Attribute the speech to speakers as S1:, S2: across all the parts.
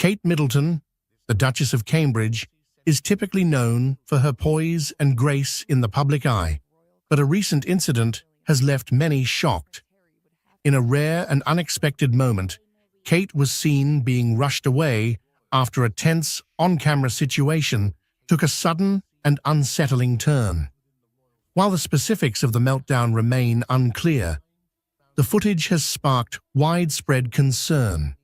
S1: Kate Middleton, the Duchess of Cambridge, is typically known for her poise and grace in the public eye, but a recent incident has left many shocked. In a rare and unexpected moment, Kate was seen being rushed away after a tense, on-camera situation took a sudden and unsettling turn. While the specifics of the meltdown remain unclear, the footage has sparked widespread concern,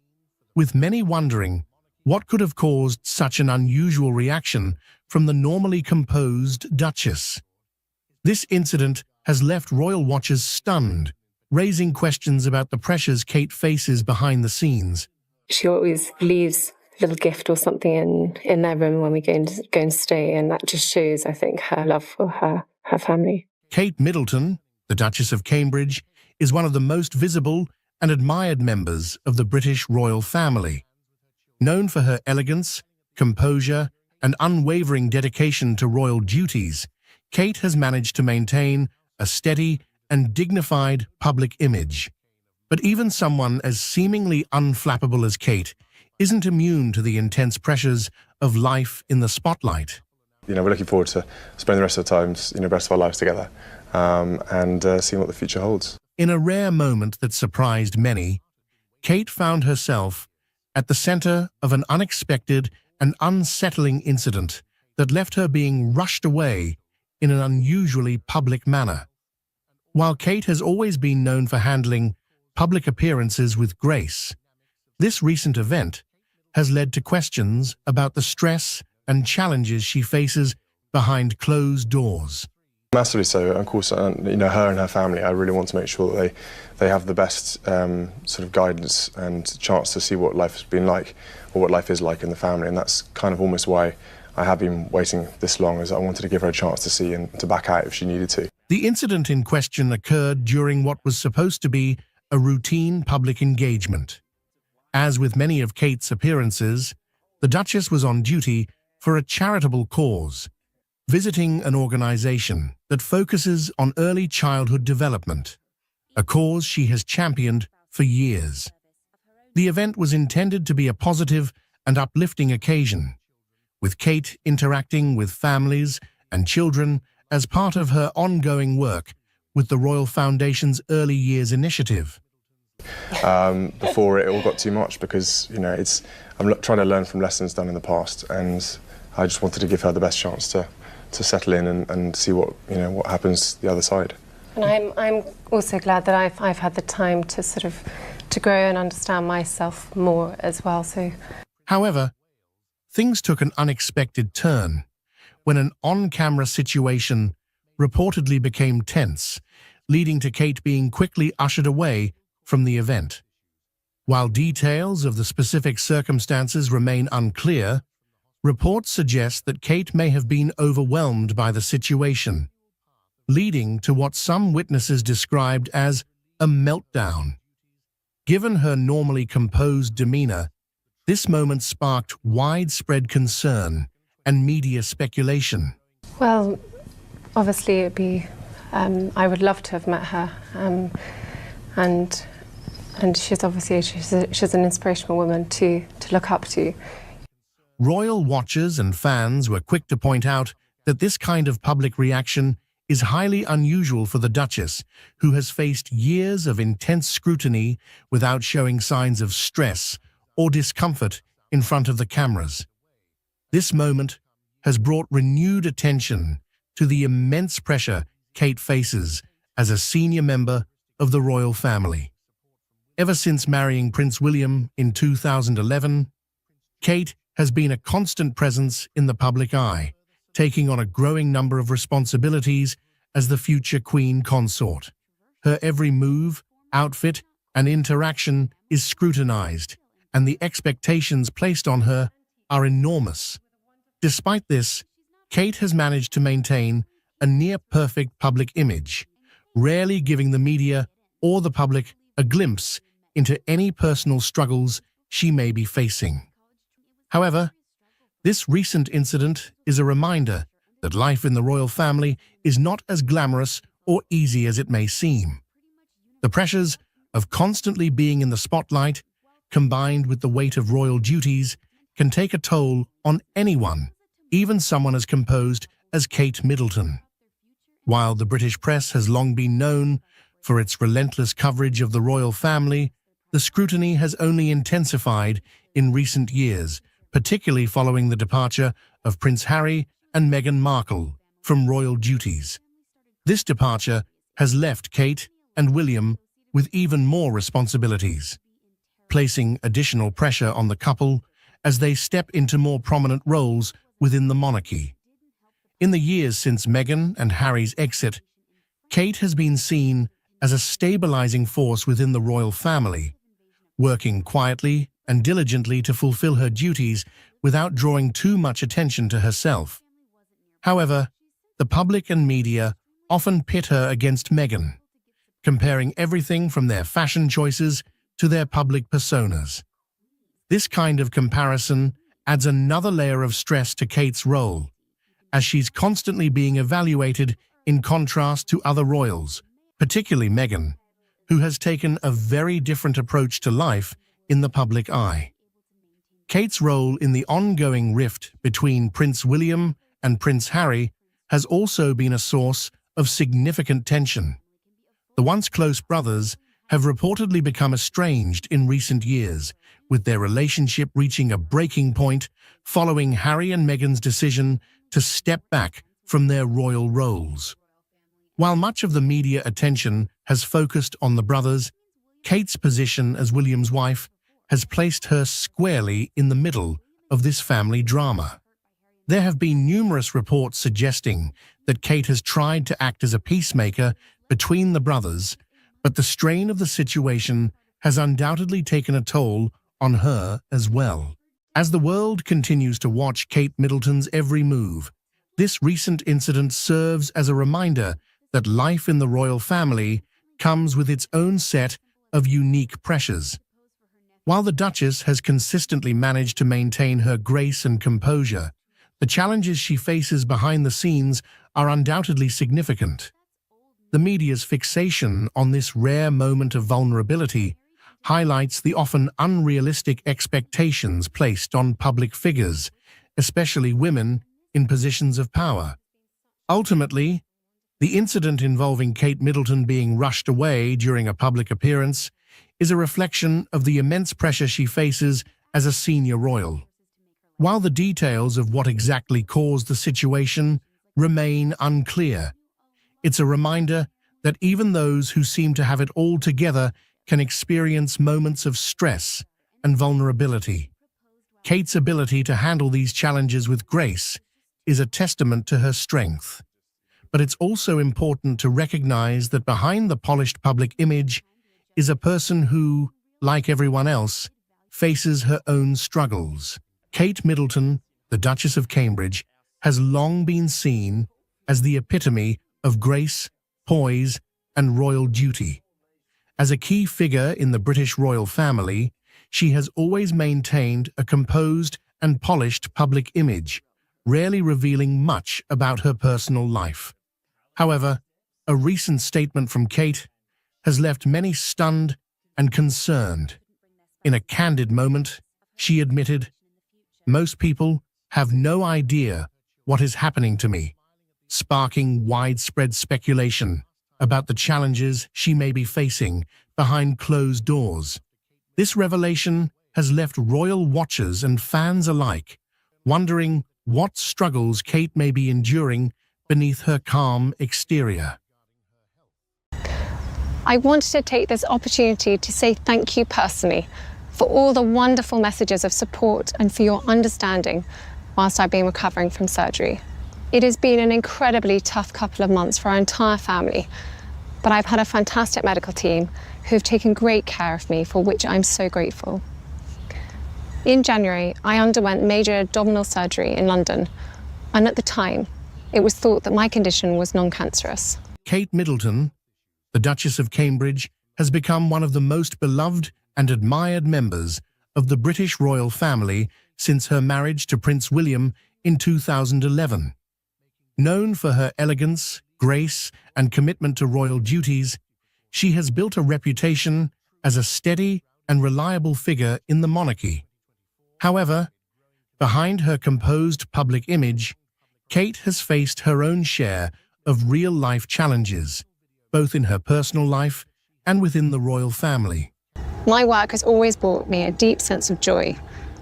S1: with many wondering what could have caused such an unusual reaction from the normally composed Duchess. This incident has left royal watchers stunned, raising questions about the pressures Kate faces behind the scenes.
S2: She always leaves a little gift or something in their room when we go and stay, and that just shows, I think, her love for her family.
S1: Kate Middleton, the Duchess of Cambridge, is one of the most visible and admired members of the British royal family. Known for her elegance, composure, and unwavering dedication to royal duties, Kate has managed to maintain a steady and dignified public image. But even someone as seemingly unflappable as Kate isn't immune to the intense pressures of life in the spotlight.
S3: We're looking forward to spending the rest of the rest of our lives together and seeing what the future holds.
S1: In a rare moment that surprised many, Kate found herself at the center of an unexpected and unsettling incident that left her being rushed away in an unusually public manner. While Kate has always been known for handling public appearances with grace, this recent event has led to questions about the stress and challenges she faces behind closed doors.
S3: Massively so. Of course, her and her family, I really want to make sure that they have the best sort of guidance and chance to see what life has been like, or what life is like in the family, and that's kind of almost why I have been waiting this long, as I wanted to give her a chance to see and to back out if she needed to.
S1: The incident in question occurred during what was supposed to be a routine public engagement. As with many of Kate's appearances, the Duchess was on duty for a charitable cause, visiting an organization that focuses on early childhood development, a cause she has championed for years. The event was intended to be a positive and uplifting occasion, with Kate interacting with families and children as part of her ongoing work with the Royal Foundation's Early Years Initiative.
S3: Before it all got too much, because I'm trying to learn from lessons done in the past, and I just wanted to give her the best chance to settle in and see what happens the other side.
S2: And I'm also glad that I've had the time to to grow and understand myself more as well.
S1: However, things took an unexpected turn when an on-camera situation reportedly became tense, leading to Kate being quickly ushered away from the event. While details of the specific circumstances remain unclear, reports suggest that Kate may have been overwhelmed by the situation, leading to what some witnesses described as a meltdown. Given her normally composed demeanor, this moment sparked widespread concern and media speculation.
S2: Well, obviously it'd be, I would love to have met her, and she's obviously she's an inspirational woman to look up to.
S1: Royal watchers and fans were quick to point out that this kind of public reaction is highly unusual for the Duchess, who has faced years of intense scrutiny without showing signs of stress or discomfort in front of the cameras. This moment has brought renewed attention to the immense pressure Kate faces as a senior member of the royal family. Ever since marrying Prince William in 2011, Kate has been a constant presence in the public eye, taking on a growing number of responsibilities as the future Queen Consort. Her every move, outfit, and interaction is scrutinized, and the expectations placed on her are enormous. Despite this, Kate has managed to maintain a near-perfect public image, rarely giving the media or the public a glimpse into any personal struggles she may be facing. However, this recent incident is a reminder that life in the royal family is not as glamorous or easy as it may seem. The pressures of constantly being in the spotlight, combined with the weight of royal duties, can take a toll on anyone, even someone as composed as Kate Middleton. While the British press has long been known for its relentless coverage of the royal family, the scrutiny has only intensified in recent years, particularly following the departure of Prince Harry and Meghan Markle from royal duties. This departure has left Kate and William with even more responsibilities, placing additional pressure on the couple as they step into more prominent roles within the monarchy. In the years since Meghan and Harry's exit, Kate has been seen as a stabilizing force within the royal family, working quietly and diligently to fulfill her duties without drawing too much attention to herself. However, the public and media often pit her against Meghan, comparing everything from their fashion choices to their public personas. This kind of comparison adds another layer of stress to Kate's role, as she's constantly being evaluated in contrast to other royals, particularly Meghan, who has taken a very different approach to life in the public eye. Kate's role in the ongoing rift between Prince William and Prince Harry has also been a source of significant tension. The once close brothers have reportedly become estranged in recent years, with their relationship reaching a breaking point following Harry and Meghan's decision to step back from their royal roles. While much of the media attention has focused on the brothers, Kate's position as William's wife has placed her squarely in the middle of this family drama. There have been numerous reports suggesting that Kate has tried to act as a peacemaker between the brothers, but the strain of the situation has undoubtedly taken a toll on her as well. As the world continues to watch Kate Middleton's every move, this recent incident serves as a reminder that life in the royal family comes with its own set of unique pressures. While the Duchess has consistently managed to maintain her grace and composure, the challenges she faces behind the scenes are undoubtedly significant. The media's fixation on this rare moment of vulnerability highlights the often unrealistic expectations placed on public figures, especially women in positions of power. Ultimately, the incident involving Kate Middleton being rushed away during a public appearance is a reflection of the immense pressure she faces as a senior royal. While the details of what exactly caused the situation remain unclear, it's a reminder that even those who seem to have it all together can experience moments of stress and vulnerability. Kate's ability to handle these challenges with grace is a testament to her strength. But it's also important to recognize that behind the polished public image is a person who, like everyone else, faces her own struggles. Kate Middleton, the Duchess of Cambridge, has long been seen as the epitome of grace, poise, and royal duty. As a key figure in the British royal family, she has always maintained a composed and polished public image, rarely revealing much about her personal life. However, a recent statement from Kate has left many stunned and concerned. In a candid moment, she admitted, "Most people have no idea what is happening to me," sparking widespread speculation about the challenges she may be facing behind closed doors. This revelation has left royal watchers and fans alike wondering what struggles Kate may be enduring beneath her calm exterior.
S2: I wanted to take this opportunity to say thank you personally for all the wonderful messages of support and for your understanding whilst I've been recovering from surgery. It has been an incredibly tough couple of months for our entire family, but I've had a fantastic medical team who have taken great care of me, for which I'm so grateful. In January, I underwent major abdominal surgery in London, and at the time, it was thought that my condition was non-cancerous.
S1: Kate Middleton, the Duchess of Cambridge, has become one of the most beloved and admired members of the British royal family since her marriage to Prince William in 2011. Known for her elegance, grace, and commitment to royal duties, she has built a reputation as a steady and reliable figure in the monarchy. However, Behind her composed public image, Kate has faced her own share of real-life challenges, both in her personal life and within the royal family.
S4: My work has always brought me a deep sense of joy,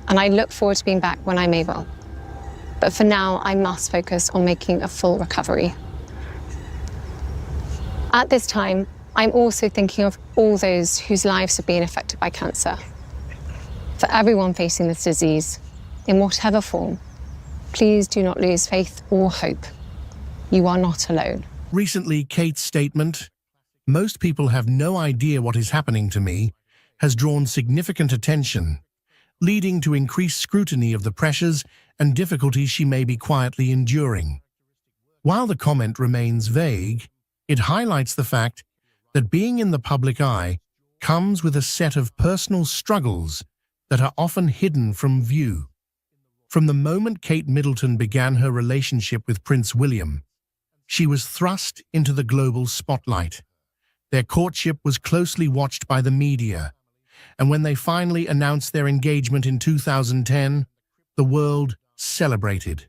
S4: and I look forward to being back when I'm able. But for now, I must focus on making a full recovery. At this time, I'm also thinking of all those whose lives have been affected by cancer. For everyone facing this disease, in whatever form, please do not lose faith or hope. You are not alone.
S1: Recently, Kate's statement, "Most people have no idea what is happening to me," has drawn significant attention, leading to increased scrutiny of the pressures and difficulties she may be quietly enduring. While the comment remains vague, it highlights the fact that being in the public eye comes with a set of personal struggles that are often hidden from view. From the moment Kate Middleton began her relationship with Prince William, she was thrust into the global spotlight. Their courtship was closely watched by the media, and when they finally announced their engagement in 2010, the world celebrated.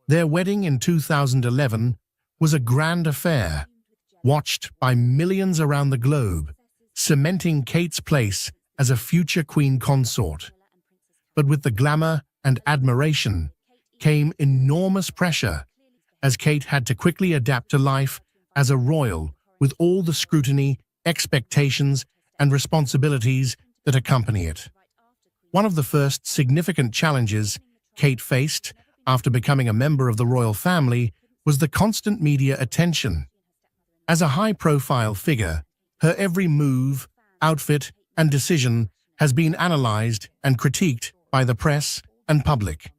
S1: Their wedding in 2011 was a grand affair, watched by millions around the globe, cementing Kate's place as a future queen consort. But with the glamour and admiration came enormous pressure, as Kate had to quickly adapt to life as a royal with all the scrutiny, expectations, and responsibilities that accompany it. One of the first significant challenges Kate faced after becoming a member of the royal family was the constant media attention. As a high-profile figure, her every move, outfit, and decision has been analyzed and critiqued by the press and public.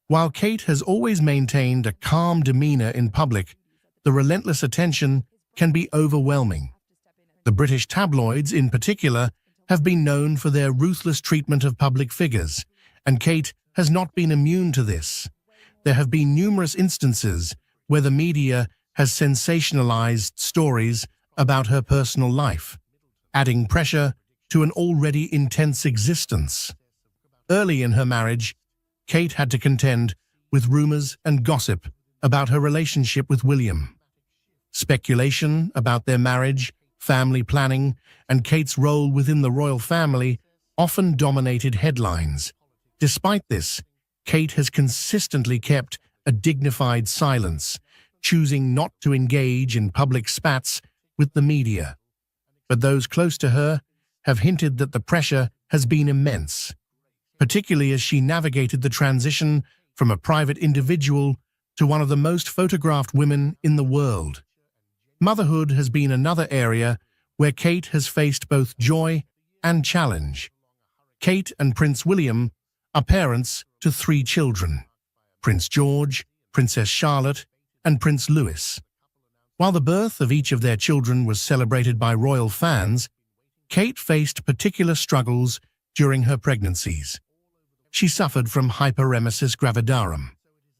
S1: While Kate has always maintained a calm demeanor in public, the relentless attention can be overwhelming. The British tabloids, in particular, have been known for their ruthless treatment of public figures, and Kate has not been immune to this. There have been numerous instances where the media has sensationalized stories about her personal life, adding pressure to an already intense existence. Early in her marriage, Kate had to contend with rumors and gossip about her relationship with William. Speculation about their marriage, family planning, and Kate's role within the royal family often dominated headlines. Despite this, Kate has consistently kept a dignified silence, choosing not to engage in public spats with the media. But those close to her have hinted that the pressure has been immense, particularly as she navigated the transition from a private individual to one of the most photographed women in the world. Motherhood has been another area where Kate has faced both joy and challenge. Kate and Prince William are parents to 3 children: Prince George, Princess Charlotte, and Prince Louis. While the birth of each of their children was celebrated by royal fans, Kate faced particular struggles during her pregnancies. She suffered from hyperemesis gravidarum,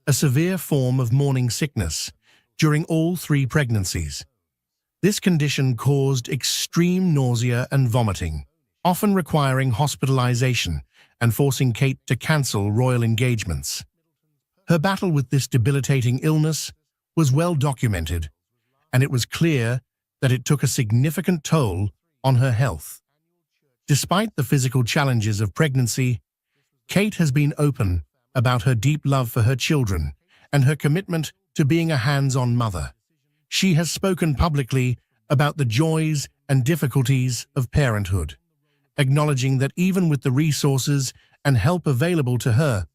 S1: a severe form of morning sickness, during all 3 pregnancies. This condition caused extreme nausea and vomiting, often requiring hospitalization and forcing Kate to cancel royal engagements. Her battle with this debilitating illness was well documented, and it was clear that it took a significant toll on her health. Despite the physical challenges of pregnancy, Kate has been open about her deep love for her children and her commitment to being a hands-on mother. She has spoken publicly about the joys and difficulties of parenthood, acknowledging that even with the resources and help available to her,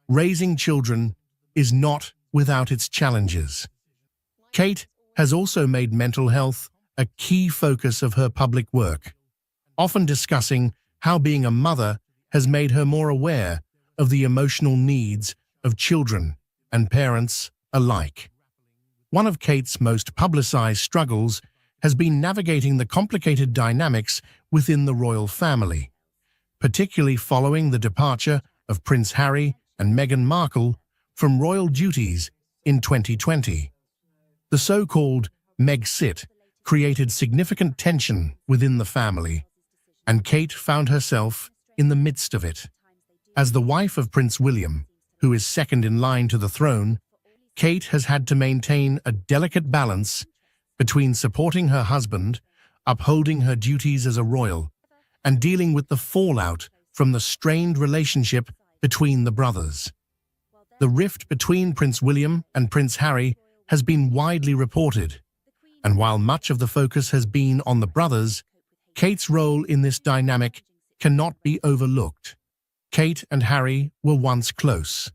S1: raising children is not without its challenges. Kate has also made mental health a key focus of her public work, often discussing how being a mother has made her more aware of the emotional needs of children and parents alike. One of Kate's most publicized struggles has been navigating the complicated dynamics within the royal family, particularly following the departure of Prince Harry and Meghan Markle from royal duties in 2020. The so-called Meg-Sit created significant tension within the family, and Kate found herself in the midst of it. As the wife of Prince William, who is second in line to the throne, Kate has had to maintain a delicate balance between supporting her husband, upholding her duties as a royal, and dealing with the fallout from the strained relationship between the brothers. The rift between Prince William and Prince Harry has been widely reported, and while much of the focus has been on the brothers, Kate's role in this dynamic cannot be overlooked. Kate and Harry were once close.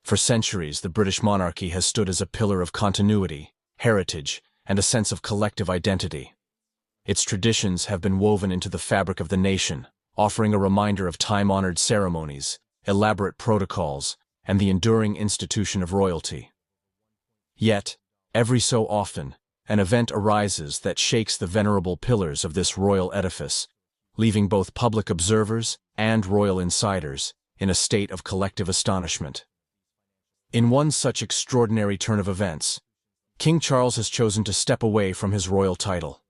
S5: For centuries, the British monarchy has stood as a pillar of continuity, heritage, and a sense of collective identity. Its traditions have been woven into the fabric of the nation, offering a reminder of time-honored ceremonies, elaborate protocols, and the enduring institution of royalty. Yet, every so often, an event arises that shakes the venerable pillars of this royal edifice, leaving both public observers and royal insiders in a state of collective astonishment. In one such extraordinary turn of events, King Charles has chosen to step away from his royal title.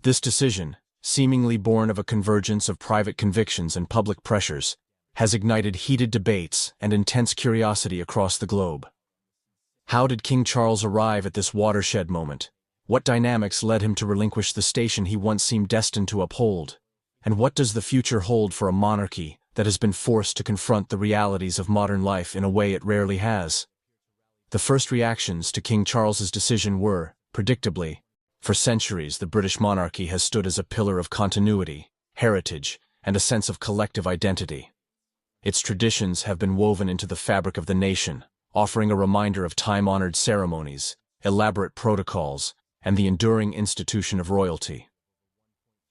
S5: This decision, seemingly born of a convergence of private convictions and public pressures, has ignited heated debates and intense curiosity across the globe. How did King Charles arrive at this watershed moment? What dynamics led him to relinquish the station he once seemed destined to uphold? And what does the future hold for a monarchy that has been forced to confront the realities of modern life in a way it rarely has? The first reactions to King Charles's decision were, predictably, for centuries the British monarchy has stood as a pillar of continuity, heritage, and a sense of collective identity. Its traditions have been woven into the fabric of the nation, offering a reminder of time-honored ceremonies, elaborate protocols, and the enduring institution of royalty.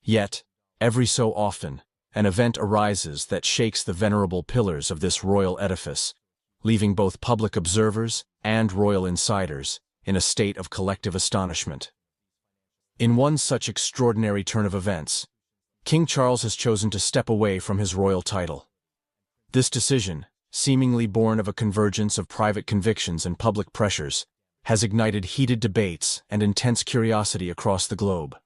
S5: Yet, every so often, an event arises that shakes the venerable pillars of this royal edifice, leaving both public observers and royal insiders in a state of collective astonishment. In one such extraordinary turn of events, King Charles has chosen to step away from his royal title. This decision, seemingly born of a convergence of private convictions and public pressures, has ignited heated debates and intense curiosity across the globe.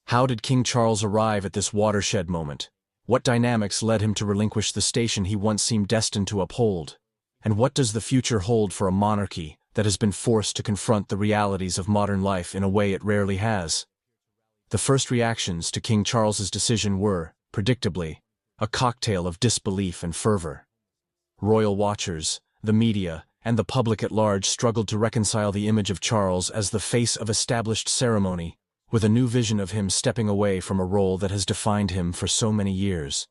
S5: How did King Charles arrive at this watershed moment? What dynamics led him to relinquish the station he once seemed destined to uphold? And what does the future hold for a monarchy that has been forced to confront the realities of modern life in a way it rarely has? The first reactions to King Charles's decision were, predictably, a cocktail of disbelief and fervor. Royal watchers, the media, and the public at large struggled to reconcile the image of Charles as the face of established ceremony with a new vision of him stepping away from a role that has defined him for so many years.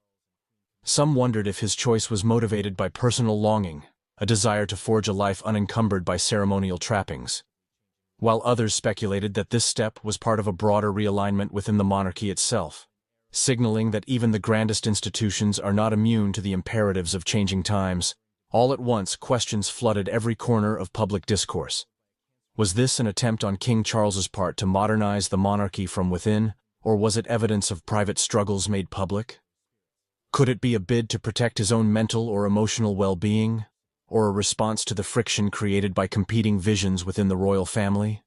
S5: Some wondered if his choice was motivated by personal longing, a desire to forge a life unencumbered by ceremonial trappings, while others speculated that this step was part of a broader realignment within the monarchy itself, signaling that even the grandest institutions are not immune to the imperatives of changing times. All at once, questions flooded every corner of public discourse. Was this an attempt on King Charles's part to modernize the monarchy from within, or was it evidence of private struggles made public? Could it be a bid to protect his own mental or emotional well-being, or a response to the friction created by competing visions within the royal family?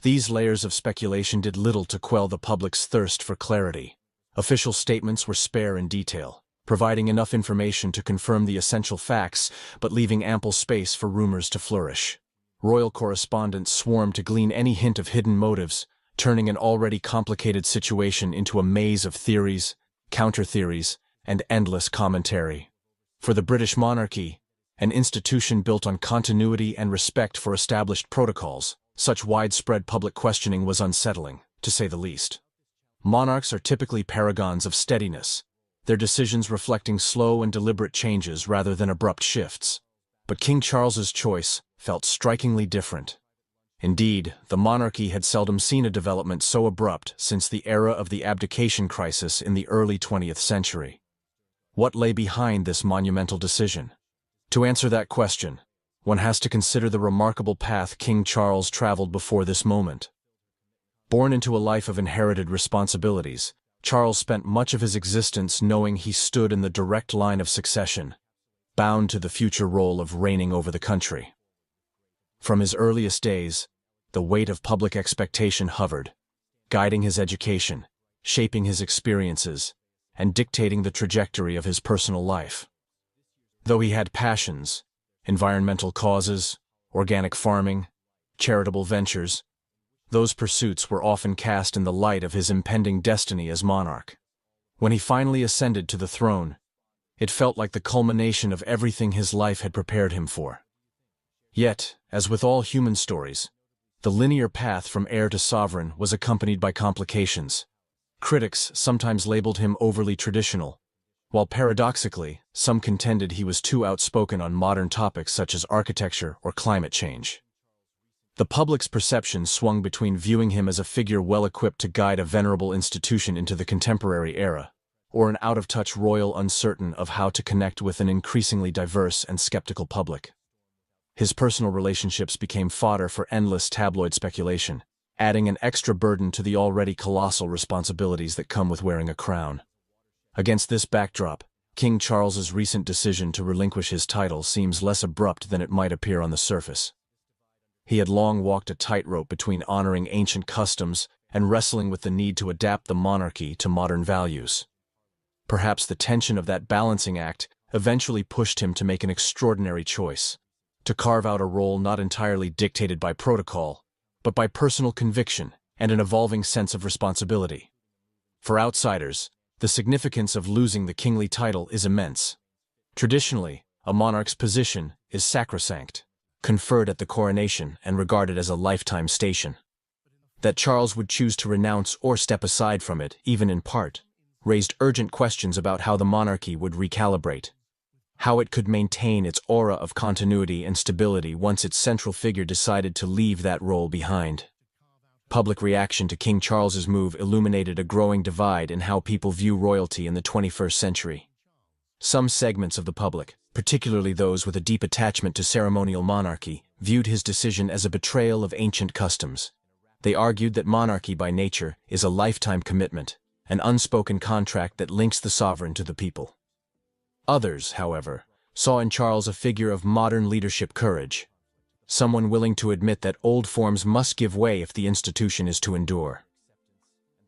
S5: These layers of speculation did little to quell the public's thirst for clarity. Official statements were spare in detail, providing enough information to confirm the essential facts, but leaving ample space for rumors to flourish. Royal correspondents swarmed to glean any hint of hidden motives, turning an already complicated situation into a maze of theories, counter-theories, and endless commentary. For the British monarchy, an institution built on continuity and respect for established protocols, such widespread public questioning was unsettling, to say the least. Monarchs are typically paragons of steadiness, their decisions reflecting slow and deliberate changes rather than abrupt shifts. But King Charles's choice felt strikingly different. Indeed, the monarchy had seldom seen a development so abrupt since the era of the abdication crisis in the early 20th century. What lay behind this monumental decision? To answer that question, one has to consider the remarkable path King Charles traveled before this moment. Born into a life of inherited responsibilities, Charles spent much of his existence knowing he stood in the direct line of succession, bound to the future role of reigning over the country. From his earliest days, the weight of public expectation hovered, guiding his education, shaping his experiences, and dictating the trajectory of his personal life. Though he had passions, environmental causes, organic farming, charitable ventures, those pursuits were often cast in the light of his impending destiny as monarch. When he finally ascended to the throne, it felt like the culmination of everything his life had prepared him for. Yet, as with all human stories, the linear path from heir to sovereign was accompanied by complications. Critics sometimes labeled him overly traditional, while paradoxically, some contended he was too outspoken on modern topics such as architecture or climate change. The public's perception swung between viewing him as a figure well-equipped to guide a venerable institution into the contemporary era, or an out-of-touch royal uncertain of how to connect with an increasingly diverse and skeptical public. His personal relationships became fodder for endless tabloid speculation, adding an extra burden to the already colossal responsibilities that come with wearing a crown. Against this backdrop, King Charles's recent decision to relinquish his title seems less abrupt than it might appear on the surface. He had long walked a tightrope between honoring ancient customs and wrestling with the need to adapt the monarchy to modern values. Perhaps the tension of that balancing act eventually pushed him to make an extraordinary choice, to carve out a role not entirely dictated by protocol, but by personal conviction and an evolving sense of responsibility. For outsiders, the significance of losing the kingly title is immense. Traditionally, a monarch's position is sacrosanct, conferred at the coronation and regarded as a lifetime station. That Charles would choose to renounce or step aside from it, even in part, raised urgent questions about how the monarchy would recalibrate, how it could maintain its aura of continuity and stability once its central figure decided to leave that role behind. Public reaction to King Charles's move illuminated a growing divide in how people view royalty in the 21st century. Some segments of the public, particularly those with a deep attachment to ceremonial monarchy, viewed his decision as a betrayal of ancient customs. They argued that monarchy by nature is a lifetime commitment, an unspoken contract that links the sovereign to the people. Others, however, saw in Charles a figure of modern leadership courage, someone willing to admit that old forms must give way if the institution is to endure.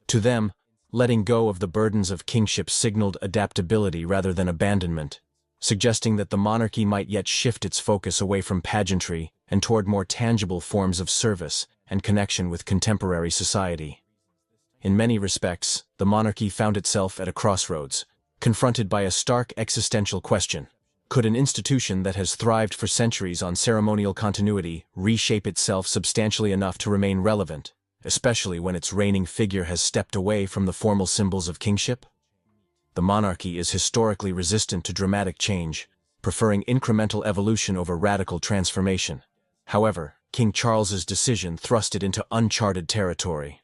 S5: To them, letting go of the burdens of kingship signaled adaptability rather than abandonment, suggesting that the monarchy might yet shift its focus away from pageantry and toward more tangible forms of service and connection with contemporary society. In many respects, the monarchy found itself at a crossroads, confronted by a stark existential question. Could an institution that has thrived for centuries on ceremonial continuity reshape itself substantially enough to remain relevant, especially when its reigning figure has stepped away from the formal symbols of kingship? The monarchy is historically resistant to dramatic change, preferring incremental evolution over radical transformation. However, King Charles's decision thrust it into uncharted territory.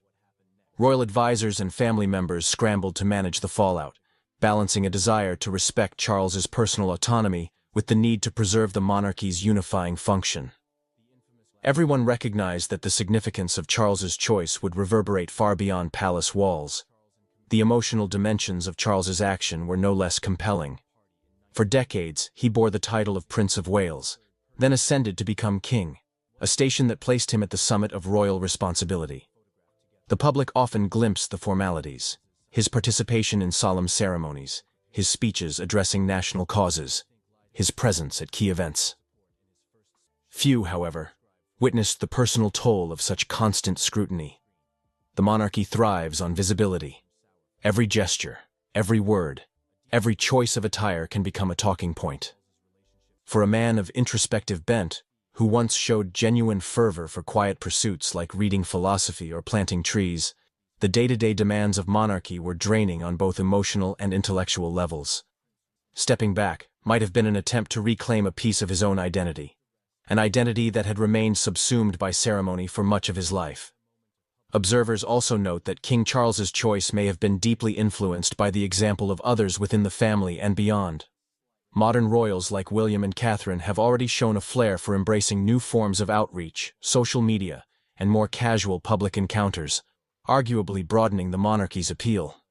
S5: Royal advisors and family members scrambled to manage the fallout, balancing a desire to respect Charles's personal autonomy with the need to preserve the monarchy's unifying function. Everyone recognized that the significance of Charles's choice would reverberate far beyond palace walls. The emotional dimensions of Charles's action were no less compelling. For decades, he bore the title of Prince of Wales, then ascended to become king, a station that placed him at the summit of royal responsibility. The public often glimpsed the formalities, his participation in solemn ceremonies, his speeches addressing national causes, his presence at key events. Few, however, witnessed the personal toll of such constant scrutiny. The monarchy thrives on visibility. Every gesture, every word, every choice of attire can become a talking point. For a man of introspective bent, who once showed genuine fervor for quiet pursuits like reading philosophy or planting trees, the day-to-day demands of monarchy were draining on both emotional and intellectual levels. Stepping back might have been an attempt to reclaim a piece of his own identity, an identity that had remained subsumed by ceremony for much of his life. Observers also note that King Charles's choice may have been deeply influenced by the example of others within the family and beyond. Modern royals like William and Catherine have already shown a flair for embracing new forms of outreach, social media, and more casual public encounters, arguably broadening the monarchy's appeal.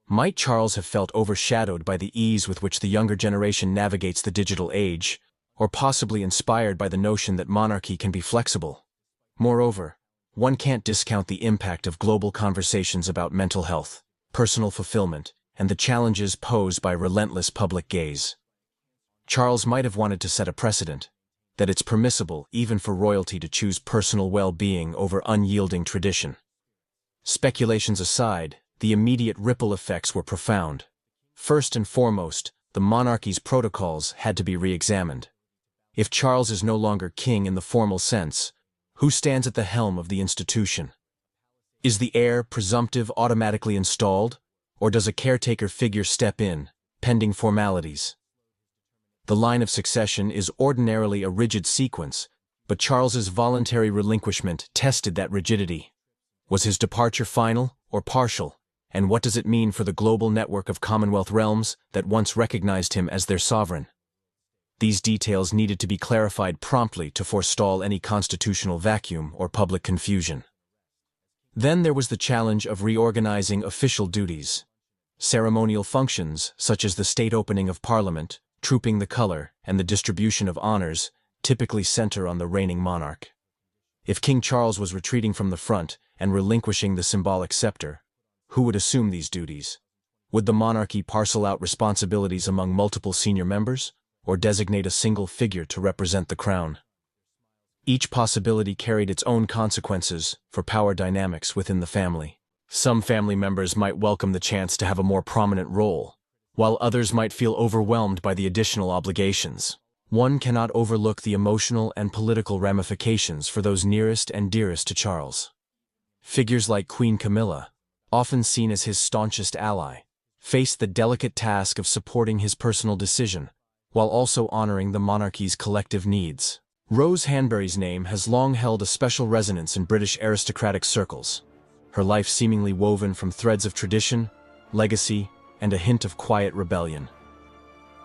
S5: Might Charles have felt overshadowed by the ease with which the younger generation navigates the digital age, or possibly inspired by the notion that monarchy can be flexible? Moreover, one can't discount the impact of global conversations about mental health, personal fulfillment, and the challenges posed by relentless public gaze. Charles might have wanted to set a precedent, that it's permissible even for royalty to choose personal well-being over unyielding tradition. Speculations aside, the immediate ripple effects were profound. First and foremost, the monarchy's protocols had to be re-examined. If Charles is no longer king in the formal sense, who stands at the helm of the institution? Is the heir presumptive automatically installed, or does a caretaker figure step in, pending formalities? The line of succession is ordinarily a rigid sequence, but Charles's voluntary relinquishment tested that rigidity. Was his departure final or partial, and what does it mean for the global network of Commonwealth realms that once recognized him as their sovereign? These details needed to be clarified promptly to forestall any constitutional vacuum or public confusion. Then there was the challenge of reorganizing official duties. Ceremonial functions, such as the state opening of Parliament, trooping the color, and the distribution of honors, typically center on the reigning monarch. If King Charles was retreating from the front and relinquishing the symbolic scepter, who would assume these duties? Would the monarchy parcel out responsibilities among multiple senior members, or designate a single figure to represent the crown? Each possibility carried its own consequences for power dynamics within the family. Some family members might welcome the chance to have a more prominent role, while others might feel overwhelmed by the additional obligations. One cannot overlook the emotional and political ramifications for those nearest and dearest to Charles. Figures like Queen Camilla, often seen as his staunchest ally, faced the delicate task of supporting his personal decision, while also honoring the monarchy's collective needs. Rose Hanbury's name has long held a special resonance in British aristocratic circles, her life seemingly woven from threads of tradition, legacy, and a hint of quiet rebellion.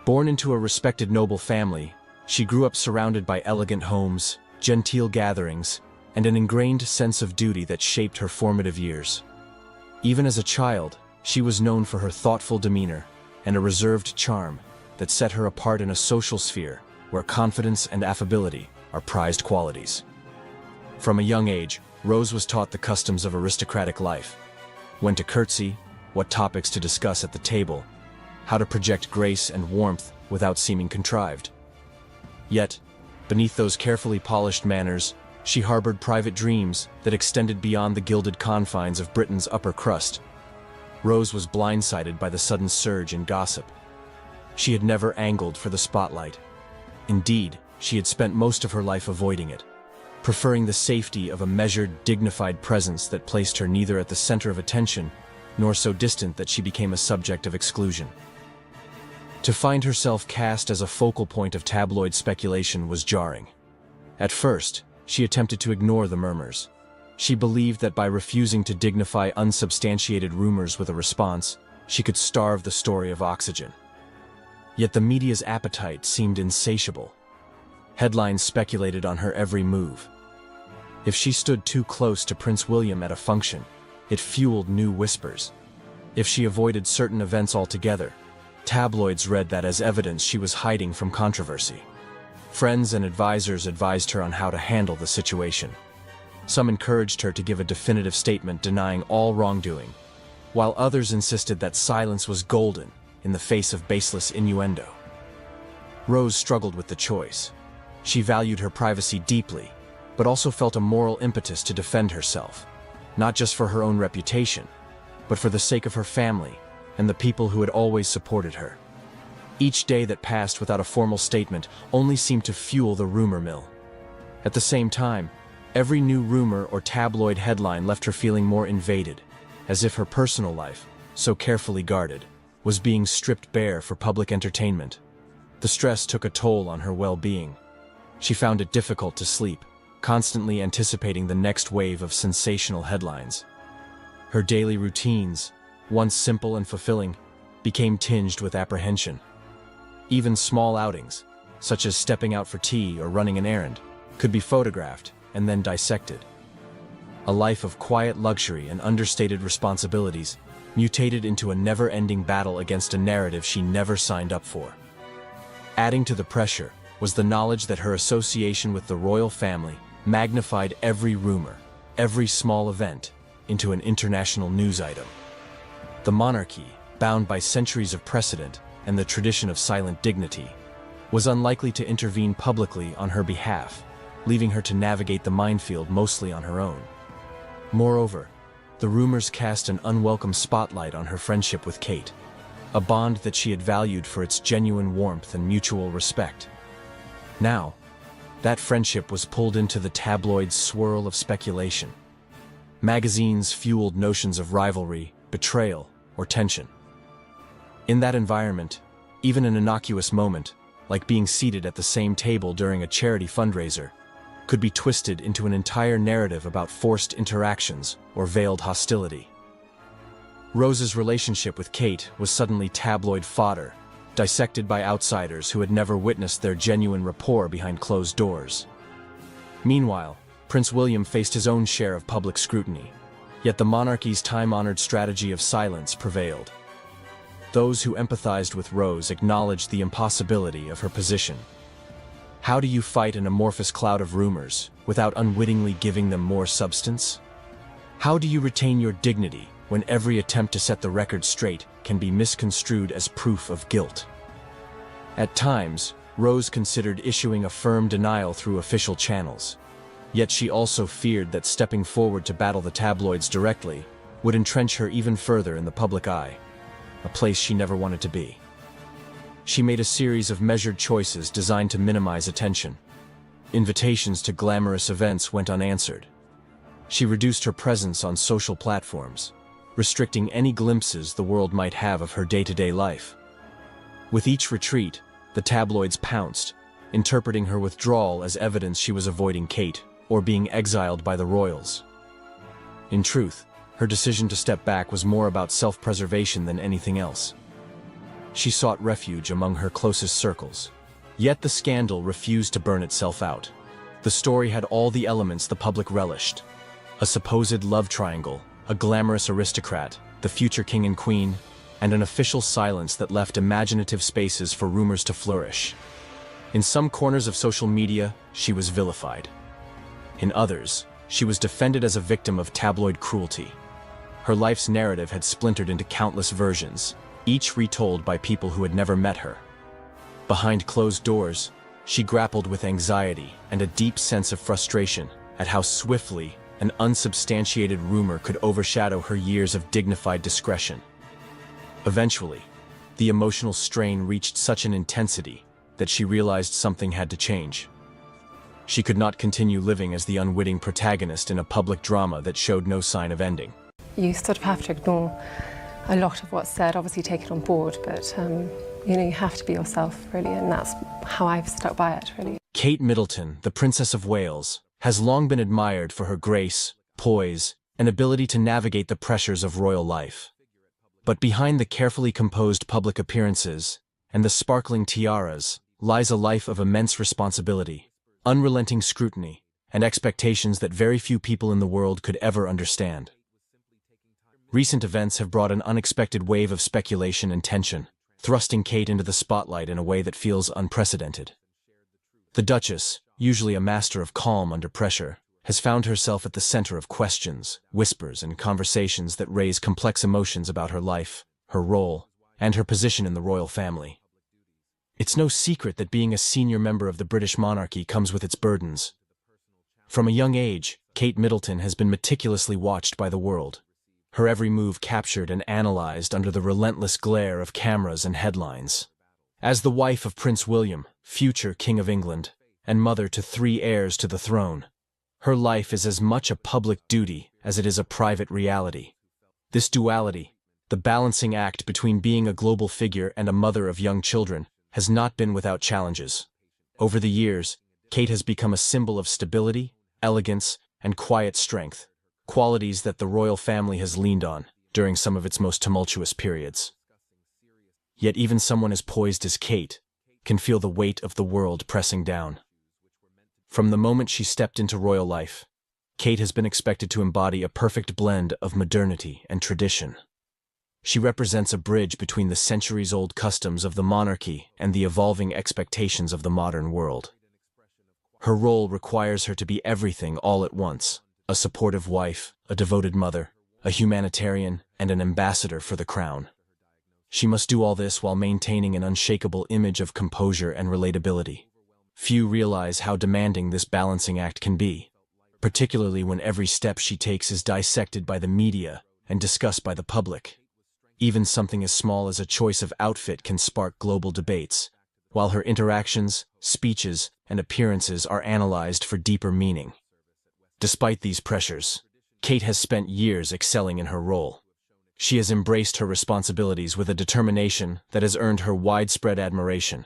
S5: Born into a respected noble family, she grew up surrounded by elegant homes, genteel gatherings, and an ingrained sense of duty that shaped her formative years. Even as a child, she was known for her thoughtful demeanor and a reserved charm that set her apart in a social sphere where confidence and affability are prized qualities. From a young age, Rose was taught the customs of aristocratic life: when to curtsy, what topics to discuss at the table, how to project grace and warmth without seeming contrived. Yet, beneath those carefully polished manners, she harbored private dreams that extended beyond the gilded confines of Britain's upper crust. Rose was blindsided by the sudden surge in gossip. She had never angled for the spotlight. Indeed, she had spent most of her life avoiding it, preferring the safety of a measured, dignified presence that placed her neither at the center of attention nor so distant that she became a subject of exclusion. To find herself cast as a focal point of tabloid speculation was jarring. At first, she attempted to ignore the murmurs. She believed that by refusing to dignify unsubstantiated rumors with a response, she could starve the story of oxygen. Yet the media's appetite seemed insatiable. Headlines speculated on her every move. If she stood too close to Prince William at a function, it fueled new whispers. If she avoided certain events altogether, tabloids read that as evidence she was hiding from controversy. Friends and advisors advised her on how to handle the situation. Some encouraged her to give a definitive statement denying all wrongdoing, while others insisted that silence was golden in the face of baseless innuendo. Rose struggled with the choice. She valued her privacy deeply, but also felt a moral impetus to defend herself, not just for her own reputation, but for the sake of her family and the people who had always supported her. Each day that passed without a formal statement only seemed to fuel the rumor mill. At the same time, every new rumor or tabloid headline left her feeling more invaded, as if her personal life, so carefully guarded, was being stripped bare for public entertainment. The stress took a toll on her well-being. She found it difficult to sleep, constantly anticipating the next wave of sensational headlines. Her daily routines, once simple and fulfilling, became tinged with apprehension. Even small outings, such as stepping out for tea or running an errand, could be photographed and then dissected. A life of quiet luxury and understated responsibilities mutated into a never-ending battle against a narrative she never signed up for. Adding to the pressure was the knowledge that her association with the royal family magnified every rumor, every small event, into an international news item. The monarchy, bound by centuries of precedent and the tradition of silent dignity, was unlikely to intervene publicly on her behalf, leaving her to navigate the minefield mostly on her own. Moreover, the rumors cast an unwelcome spotlight on her friendship with Kate, a bond that she had valued for its genuine warmth and mutual respect. Now, that friendship was pulled into the tabloid swirl of speculation. Magazines fueled notions of rivalry, betrayal, or tension. In that environment, even an innocuous moment, like being seated at the same table during a charity fundraiser, could be twisted into an entire narrative about forced interactions or veiled hostility. Rose's relationship with Kate was suddenly tabloid fodder, dissected by outsiders who had never witnessed their genuine rapport behind closed doors. Meanwhile, Prince William faced his own share of public scrutiny, yet the monarchy's time-honored strategy of silence prevailed. Those who empathized with Rose acknowledged the impossibility of her position. How do you fight an amorphous cloud of rumors without unwittingly giving them more substance? How do you retain your dignity when every attempt to set the record straight can be misconstrued as proof of guilt? At times, Rose considered issuing a firm denial through official channels. Yet she also feared that stepping forward to battle the tabloids directly would entrench her even further in the public eye, a place she never wanted to be. She made a series of measured choices designed to minimize attention. Invitations to glamorous events went unanswered. She reduced her presence on social platforms, restricting any glimpses the world might have of her day-to-day life. With each retreat, the tabloids pounced, interpreting her withdrawal as evidence she was avoiding Kate or being exiled by the royals. In truth, her decision to step back was more about self-preservation than anything else. She sought refuge among her closest circles. Yet the scandal refused to burn itself out. The story had all the elements the public relished: a supposed love triangle, a glamorous aristocrat, the future king and queen, and an official silence that left imaginative spaces for rumors to flourish. In some corners of social media, she was vilified. In others, she was defended as a victim of tabloid cruelty. Her life's narrative had splintered into countless versions, each retold by people who had never met her. Behind closed doors, she grappled with anxiety and a deep sense of frustration at how swiftly an unsubstantiated rumor could overshadow her years of dignified discretion. Eventually, the emotional strain reached such an intensity that she realized something had to change. She could not continue living as the unwitting protagonist in a public drama that showed no sign of ending.
S2: You sort of have to ignore a lot of what's said, obviously take it on board, but you have to be yourself, really, and that's how I've stuck by it, really.
S5: Kate Middleton, the Princess of Wales, has long been admired for her grace, poise, and ability to navigate the pressures of royal life. But behind the carefully composed public appearances and the sparkling tiaras lies a life of immense responsibility, unrelenting scrutiny, and expectations that very few people in the world could ever understand. Recent events have brought an unexpected wave of speculation and tension, thrusting Kate into the spotlight in a way that feels unprecedented. The Duchess, usually a master of calm under pressure, has found herself at the center of questions, whispers, and conversations that raise complex emotions about her life, her role, and her position in the royal family. It's no secret that being a senior member of the British monarchy comes with its burdens. From a young age, Kate Middleton has been meticulously watched by the world, her every move captured and analyzed under the relentless glare of cameras and headlines. As the wife of Prince William, future King of England, and mother to 3 heirs to the throne, her life is as much a public duty as it is a private reality. This duality, the balancing act between being a global figure and a mother of young children, has not been without challenges. Over the years, Kate has become a symbol of stability, elegance, and quiet strength, qualities that the royal family has leaned on during some of its most tumultuous periods. Yet even someone as poised as Kate can feel the weight of the world pressing down. From the moment she stepped into royal life, Kate has been expected to embody a perfect blend of modernity and tradition. She represents a bridge between the centuries-old customs of the monarchy and the evolving expectations of the modern world. Her role requires her to be everything all at once: a supportive wife, a devoted mother, a humanitarian, and an ambassador for the crown. She must do all this while maintaining an unshakable image of composure and relatability. Few realize how demanding this balancing act can be, particularly when every step she takes is dissected by the media and discussed by the public. Even something as small as a choice of outfit can spark global debates, while her interactions, speeches, and appearances are analyzed for deeper meaning. Despite these pressures, Kate has spent years excelling in her role. She has embraced her responsibilities with a determination that has earned her widespread admiration.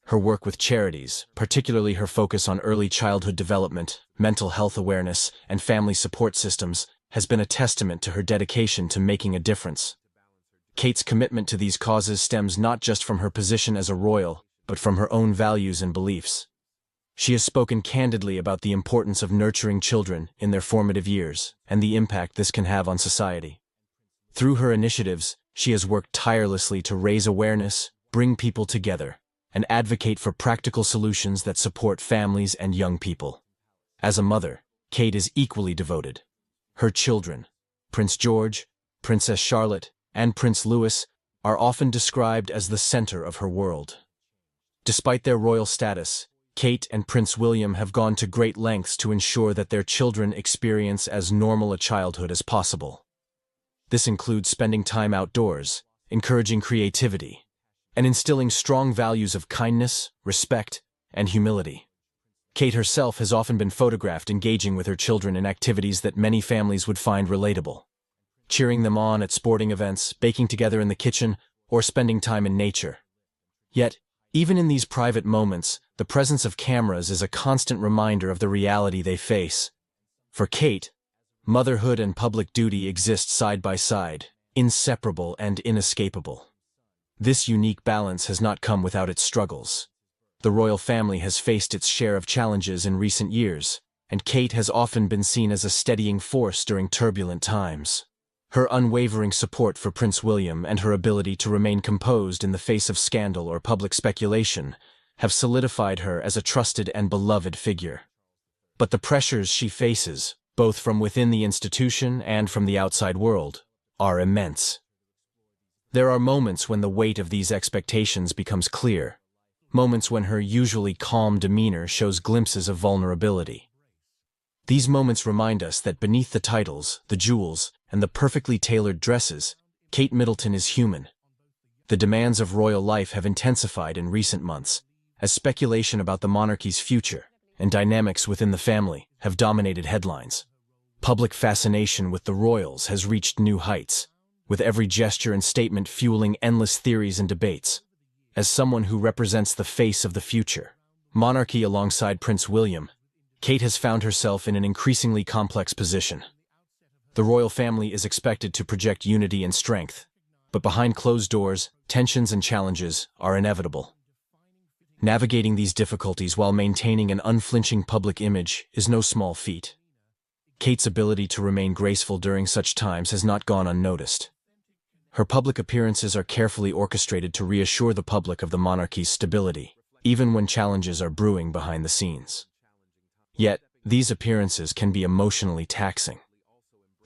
S5: Her work with charities, particularly her focus on early childhood development, mental health awareness, and family support systems, has been a testament to her dedication to making a difference. Kate's commitment to these causes stems not just from her position as a royal, but from her own values and beliefs. She has spoken candidly about the importance of nurturing children in their formative years and the impact this can have on society. Through her initiatives, she has worked tirelessly to raise awareness, bring people together, and advocate for practical solutions that support families and young people. As a mother, Kate is equally devoted. Her children, Prince George, Princess Charlotte, and Prince Louis, are often described as the center of her world. Despite their royal status, Kate and Prince William have gone to great lengths to ensure that their children experience as normal a childhood as possible. This includes spending time outdoors, encouraging creativity, and instilling strong values of kindness, respect, and humility. Kate herself has often been photographed engaging with her children in activities that many families would find relatable, cheering them on at sporting events, baking together in the kitchen, or spending time in nature. Yet, even in these private moments, the presence of cameras is a constant reminder of the reality they face. For Kate, motherhood and public duty exist side by side, inseparable and inescapable. This unique balance has not come without its struggles. The royal family has faced its share of challenges in recent years, and Kate has often been seen as a steadying force during turbulent times. Her unwavering support for Prince William and her ability to remain composed in the face of scandal or public speculation have solidified her as a trusted and beloved figure. But the pressures she faces, both from within the institution and from the outside world, are immense. There are moments when the weight of these expectations becomes clear, moments when her usually calm demeanor shows glimpses of vulnerability. These moments remind us that beneath the titles, the jewels, and the perfectly tailored dresses, Kate Middleton is human. The demands of royal life have intensified in recent months, as speculation about the monarchy's future and dynamics within the family have dominated headlines. Public fascination with the royals has reached new heights, with every gesture and statement fueling endless theories and debates. As someone who represents the face of the future, monarchy alongside Prince William, Kate has found herself in an increasingly complex position. The royal family is expected to project unity and strength, but behind closed doors, tensions and challenges are inevitable. Navigating these difficulties while maintaining an unflinching public image is no small feat. Kate's ability to remain graceful during such times has not gone unnoticed. Her public appearances are carefully orchestrated to reassure the public of the monarchy's stability, even when challenges are brewing behind the scenes. Yet, these appearances can be emotionally taxing.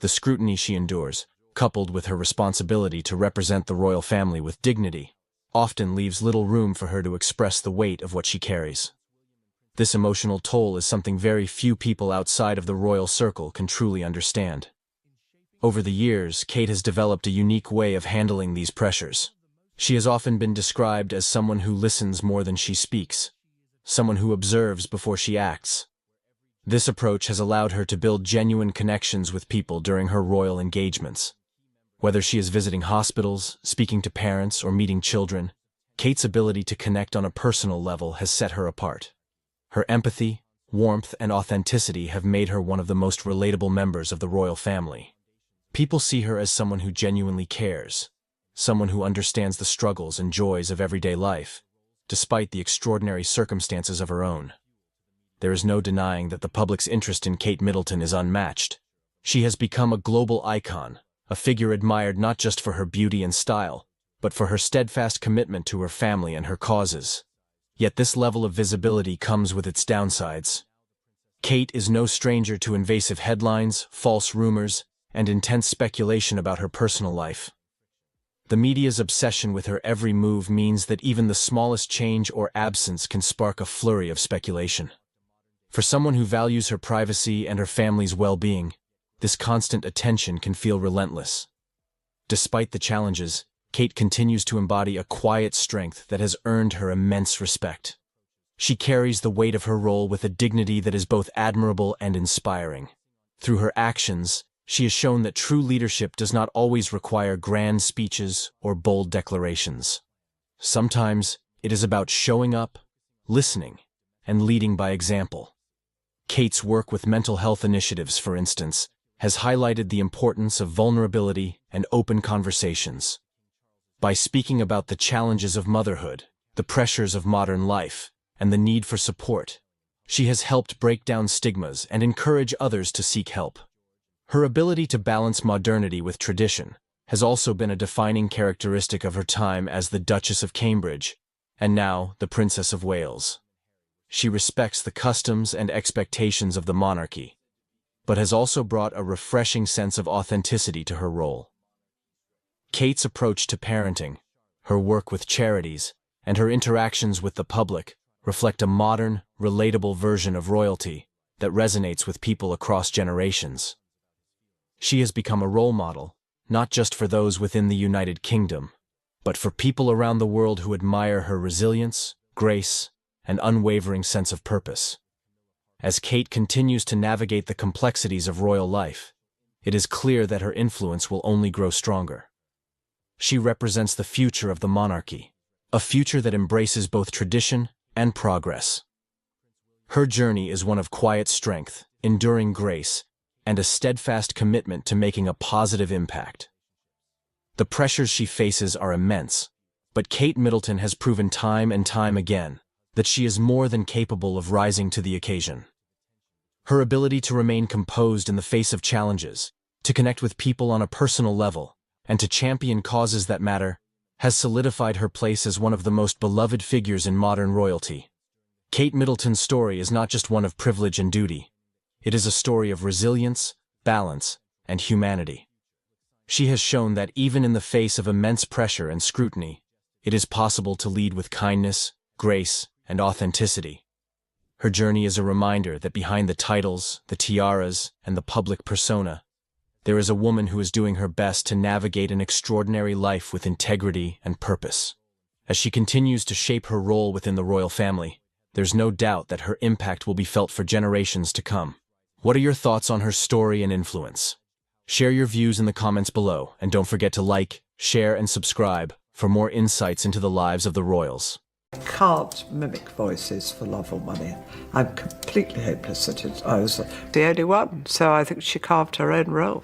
S5: The scrutiny she endures, coupled with her responsibility to represent the royal family with dignity, often leaves little room for her to express the weight of what she carries. This emotional toll is something very few people outside of the royal circle can truly understand. Over the years, Kate has developed a unique way of handling these pressures. She has often been described as someone who listens more than she speaks, someone who observes before she acts. This approach has allowed her to build genuine connections with people during her royal engagements. Whether she is visiting hospitals, speaking to parents, or meeting children, Kate's ability to connect on a personal level has set her apart. Her empathy, warmth, and authenticity have made her one of the most relatable members of the royal family. People see her as someone who genuinely cares, someone who understands the struggles and joys of everyday life, despite the extraordinary circumstances of her own. There is no denying that the public's interest in Kate Middleton is unmatched. She has become a global icon, a figure admired not just for her beauty and style, but for her steadfast commitment to her family and her causes. Yet this level of visibility comes with its downsides. Kate is no stranger to invasive headlines, false rumors, and intense speculation about her personal life. The media's obsession with her every move means that even the smallest change or absence can spark a flurry of speculation. For someone who values her privacy and her family's well-being, this constant attention can feel relentless. Despite the challenges, Kate continues to embody a quiet strength that has earned her immense respect. She carries the weight of her role with a dignity that is both admirable and inspiring. Through her actions, she has shown that true leadership does not always require grand speeches or bold declarations. Sometimes, it is about showing up, listening, and leading by example. Kate's work with mental health initiatives, for instance, has highlighted the importance of vulnerability and open conversations. By speaking about the challenges of motherhood, the pressures of modern life, and the need for support, she has helped break down stigmas and encourage others to seek help. Her ability to balance modernity with tradition has also been a defining characteristic of her time as the Duchess of Cambridge, and now the Princess of Wales. She respects the customs and expectations of the monarchy, but has also brought a refreshing sense of authenticity to her role. Kate's approach to parenting, her work with charities, and her interactions with the public reflect a modern, relatable version of royalty that resonates with people across generations. She has become a role model, not just for those within the United Kingdom, but for people around the world who admire her resilience, grace, and unwavering sense of purpose. As Kate continues to navigate the complexities of royal life, it is clear that her influence will only grow stronger. She represents the future of the monarchy, a future that embraces both tradition and progress. Her journey is one of quiet strength, enduring grace, and a steadfast commitment to making a positive impact. The pressures she faces are immense, but Kate Middleton has proven time and time again that she is more than capable of rising to the occasion. Her ability to remain composed in the face of challenges, to connect with people on a personal level, and to champion causes that matter, has solidified her place as one of the most beloved figures in modern royalty. Kate Middleton's story is not just one of privilege and duty. It is a story of resilience, balance, and humanity. She has shown that even in the face of immense pressure and scrutiny, it is possible to lead with kindness, grace, and authenticity. Her journey is a reminder that behind the titles, the tiaras, and the public persona, there is a woman who is doing her best to navigate an extraordinary life with integrity and purpose. As she continues to shape her role within the royal family, there's no doubt that her impact will be felt for generations to come. What are your thoughts on her story and influence? Share your views in the comments below, and don't forget to like, share, and subscribe for more insights into the lives of the royals.
S6: I can't mimic voices for love or money. I'm completely hopeless at it. I was the only one, so I think she carved her own role.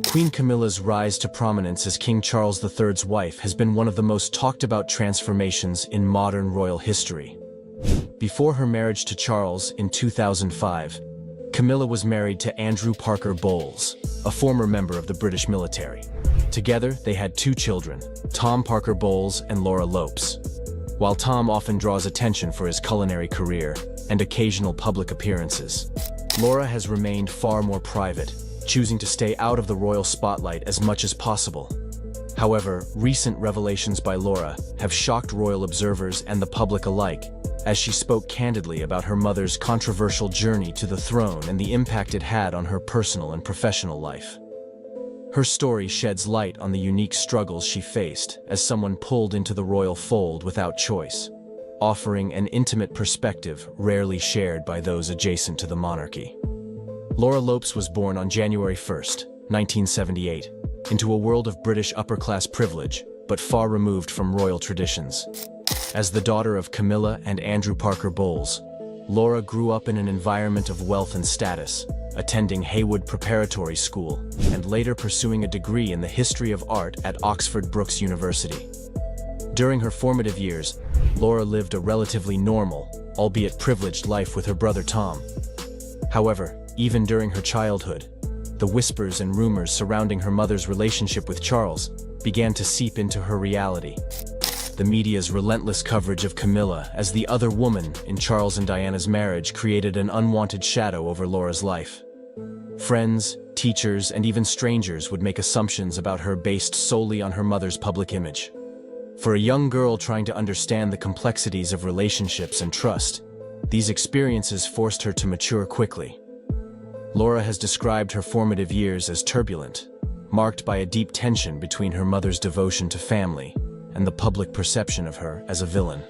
S5: Queen Camilla's rise to prominence as King Charles III's wife has been one of the most talked about transformations in modern royal history. Before her marriage to Charles in 2005, Camilla was married to Andrew Parker Bowles, a former member of the British military. Together, they had 2 children, Tom Parker Bowles and Laura Lopes. While Tom often draws attention for his culinary career and occasional public appearances, Laura has remained far more private, choosing to stay out of the royal spotlight as much as possible. However, recent revelations by Laura have shocked royal observers and the public alike, as she spoke candidly about her mother's controversial journey to the throne and the impact it had on her personal and professional life. Her story sheds light on the unique struggles she faced as someone pulled into the royal fold without choice, offering an intimate perspective rarely shared by those adjacent to the monarchy. Laura Lopes was born on January 1, 1978, into a world of British upper-class privilege, but far removed from royal traditions. As the daughter of Camilla and Andrew Parker Bowles, Laura grew up in an environment of wealth and status, attending Haywood Preparatory School and later pursuing a degree in the history of art at Oxford Brookes University. During her formative years, Laura lived a relatively normal, albeit privileged life with her brother Tom. However, even during her childhood, the whispers and rumors surrounding her mother's relationship with Charles began to seep into her reality. The media's relentless coverage of Camilla as the other woman in Charles and Diana's marriage created an unwanted shadow over Laura's life. Friends, teachers, and even strangers would make assumptions about her based solely on her mother's public image. For a young girl trying to understand the complexities of relationships and trust, these experiences forced her to mature quickly. Laura has described her formative years as turbulent, marked by a deep tension between her mother's devotion to family and the public perception of her as a villain.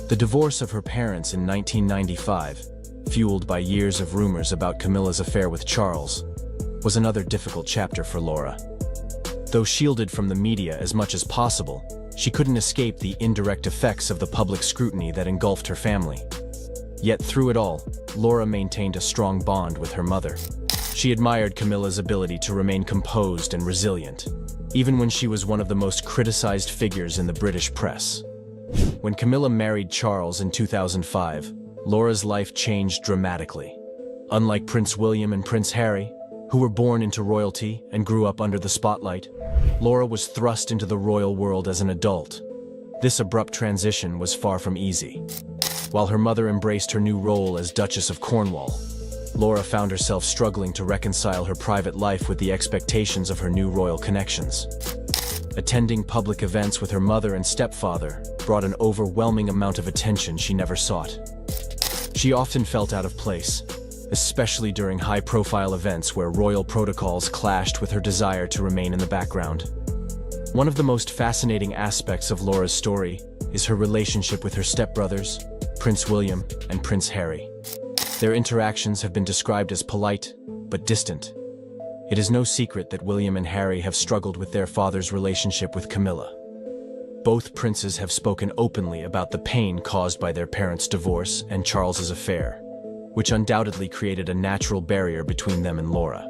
S5: The divorce of her parents in 1995, fueled by years of rumors about Camilla's affair with Charles, was another difficult chapter for Laura. Though shielded from the media as much as possible, she couldn't escape the indirect effects of the public scrutiny that engulfed her family. Yet through it all, Laura maintained a strong bond with her mother. She admired Camilla's ability to remain composed and resilient, even when she was one of the most criticized figures in the British press. When Camilla married Charles in 2005, Laura's life changed dramatically. Unlike Prince William and Prince Harry, who were born into royalty and grew up under the spotlight, Laura was thrust into the royal world as an adult. This abrupt transition was far from easy. While her mother embraced her new role as Duchess of Cornwall, Laura found herself struggling to reconcile her private life with the expectations of her new royal connections. Attending public events with her mother and stepfather brought an overwhelming amount of attention she never sought. She often felt out of place, especially during high-profile events where royal protocols clashed with her desire to remain in the background. One of the most fascinating aspects of Laura's story is her relationship with her stepbrothers, Prince William and Prince Harry. Their interactions have been described as polite, but distant. It is no secret that William and Harry have struggled with their father's relationship with Camilla. Both princes have spoken openly about the pain caused by their parents' divorce and Charles's affair, which undoubtedly created a natural barrier between them and Laura.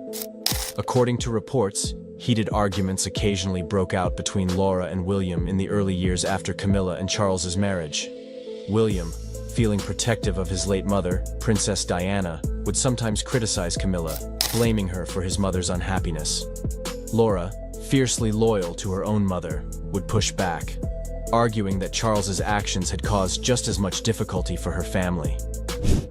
S5: According to reports, heated arguments occasionally broke out between Laura and William in the early years after Camilla and Charles's marriage. William, feeling protective of his late mother, Princess Diana, would sometimes criticize Camilla, blaming her for his mother's unhappiness. Laura, fiercely loyal to her own mother, would push back, arguing that Charles's actions had caused just as much difficulty for her family.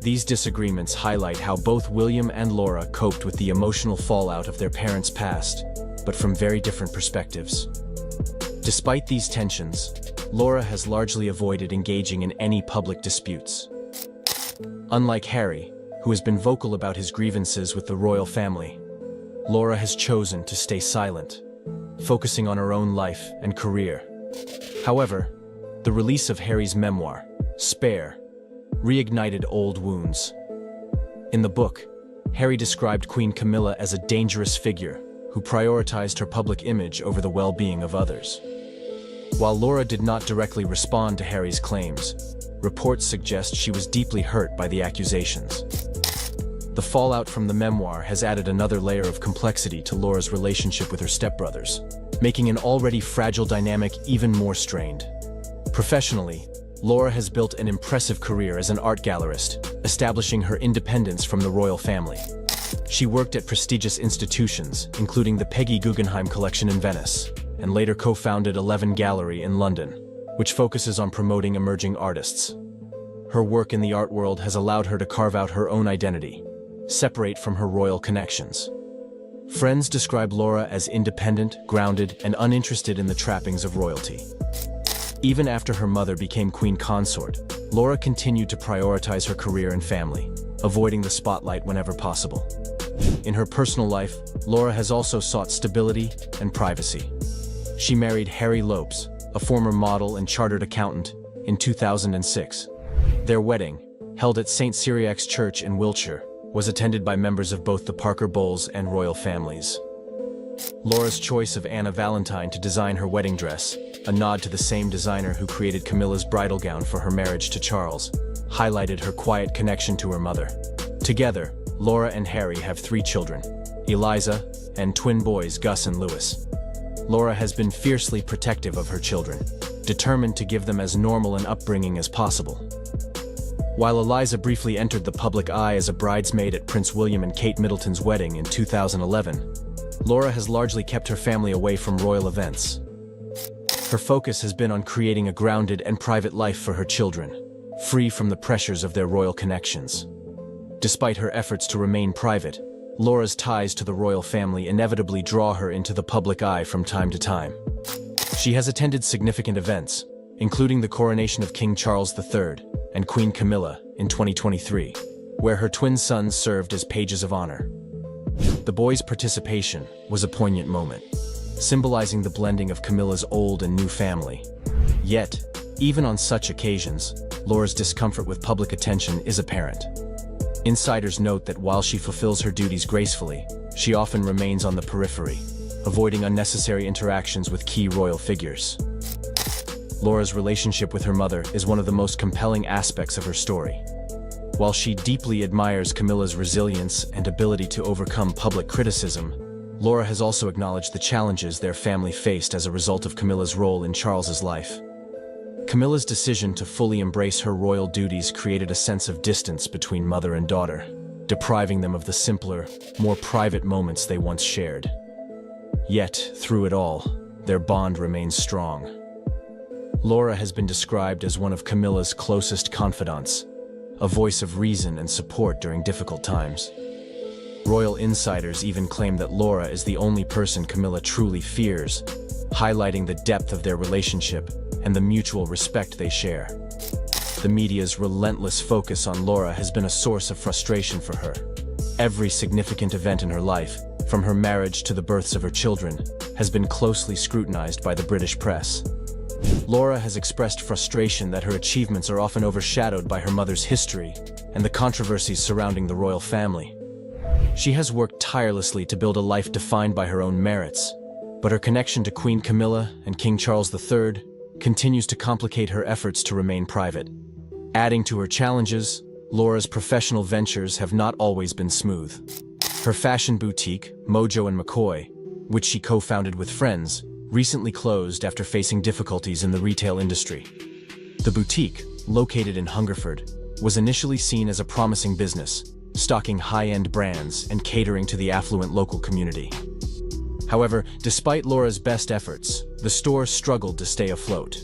S5: These disagreements highlight how both William and Laura coped with the emotional fallout of their parents' past, but from very different perspectives. Despite these tensions, Laura has largely avoided engaging in any public disputes. Unlike Harry, who has been vocal about his grievances with the royal family, Laura has chosen to stay silent, focusing on her own life and career. However, the release of Harry's memoir, Spare, reignited old wounds. In the book, Harry described Queen Camilla as a dangerous figure who prioritized her public image over the well-being of others. While Laura did not directly respond to Harry's claims, reports suggest she was deeply hurt by the accusations. The fallout from the memoir has added another layer of complexity to Laura's relationship with her stepbrothers, making an already fragile dynamic even more strained. Professionally, Laura has built an impressive career as an art gallerist, establishing her independence from the royal family. She worked at prestigious institutions, including the Peggy Guggenheim Collection in Venice, and later co-founded 11 Gallery in London, which focuses on promoting emerging artists. Her work in the art world has allowed her to carve out her own identity, separate from her royal connections. Friends describe Laura as independent, grounded, and uninterested in the trappings of royalty. Even after her mother became queen consort, Laura continued to prioritize her career and family, avoiding the spotlight whenever possible. In her personal life, Laura has also sought stability and privacy. She married Harry Lopes, a former model and chartered accountant, in 2006. Their wedding, held at St. Cyriac's Church in Wiltshire, was attended by members of both the Parker Bowles and royal families. Laura's choice of Anna Valentine to design her wedding dress, a nod to the same designer who created Camilla's bridal gown for her marriage to Charles, highlighted her quiet connection to her mother. Together, Laura and Harry have 3 children, Eliza, and twin boys Gus and Lewis. Laura has been fiercely protective of her children, determined to give them as normal an upbringing as possible. While Eliza briefly entered the public eye as a bridesmaid at Prince William and Kate Middleton's wedding in 2011, Laura has largely kept her family away from royal events. Her focus has been on creating a grounded and private life for her children, free from the pressures of their royal connections. Despite her efforts to remain private, Laura's ties to the royal family inevitably draw her into the public eye from time to time. She has attended significant events, including the coronation of King Charles III and Queen Camilla in 2023, where her twin sons served as pages of honor. The boys' participation was a poignant moment, symbolizing the blending of Camilla's old and new family. Yet, even on such occasions, Laura's discomfort with public attention is apparent. Insiders note that while she fulfills her duties gracefully, she often remains on the periphery, avoiding unnecessary interactions with key royal figures. Laura's relationship with her mother is one of the most compelling aspects of her story. While she deeply admires Camilla's resilience and ability to overcome public criticism, Laura has also acknowledged the challenges their family faced as a result of Camilla's role in Charles's life. Camilla's decision to fully embrace her royal duties created a sense of distance between mother and daughter, depriving them of the simpler, more private moments they once shared. Yet, through it all, their bond remains strong. Laura has been described as one of Camilla's closest confidants, a voice of reason and support during difficult times. Royal insiders even claim that Laura is the only person Camilla truly fears, highlighting the depth of their relationship and the mutual respect they share. The media's relentless focus on Laura has been a source of frustration for her. Every significant event in her life, from her marriage to the births of her children, has been closely scrutinized by the British press. Laura has expressed frustration that her achievements are often overshadowed by her mother's history and the controversies surrounding the royal family. She has worked tirelessly to build a life defined by her own merits, but her connection to Queen Camilla and King Charles III continues to complicate her efforts to remain private. Adding to her challenges, Laura's professional ventures have not always been smooth. Her fashion boutique, Mojo & McCoy, which she co-founded with friends, recently closed after facing difficulties in the retail industry. The boutique, located in Hungerford, was initially seen as a promising business, stocking high-end brands and catering to the affluent local community. However, despite Laura's best efforts, the store struggled to stay afloat.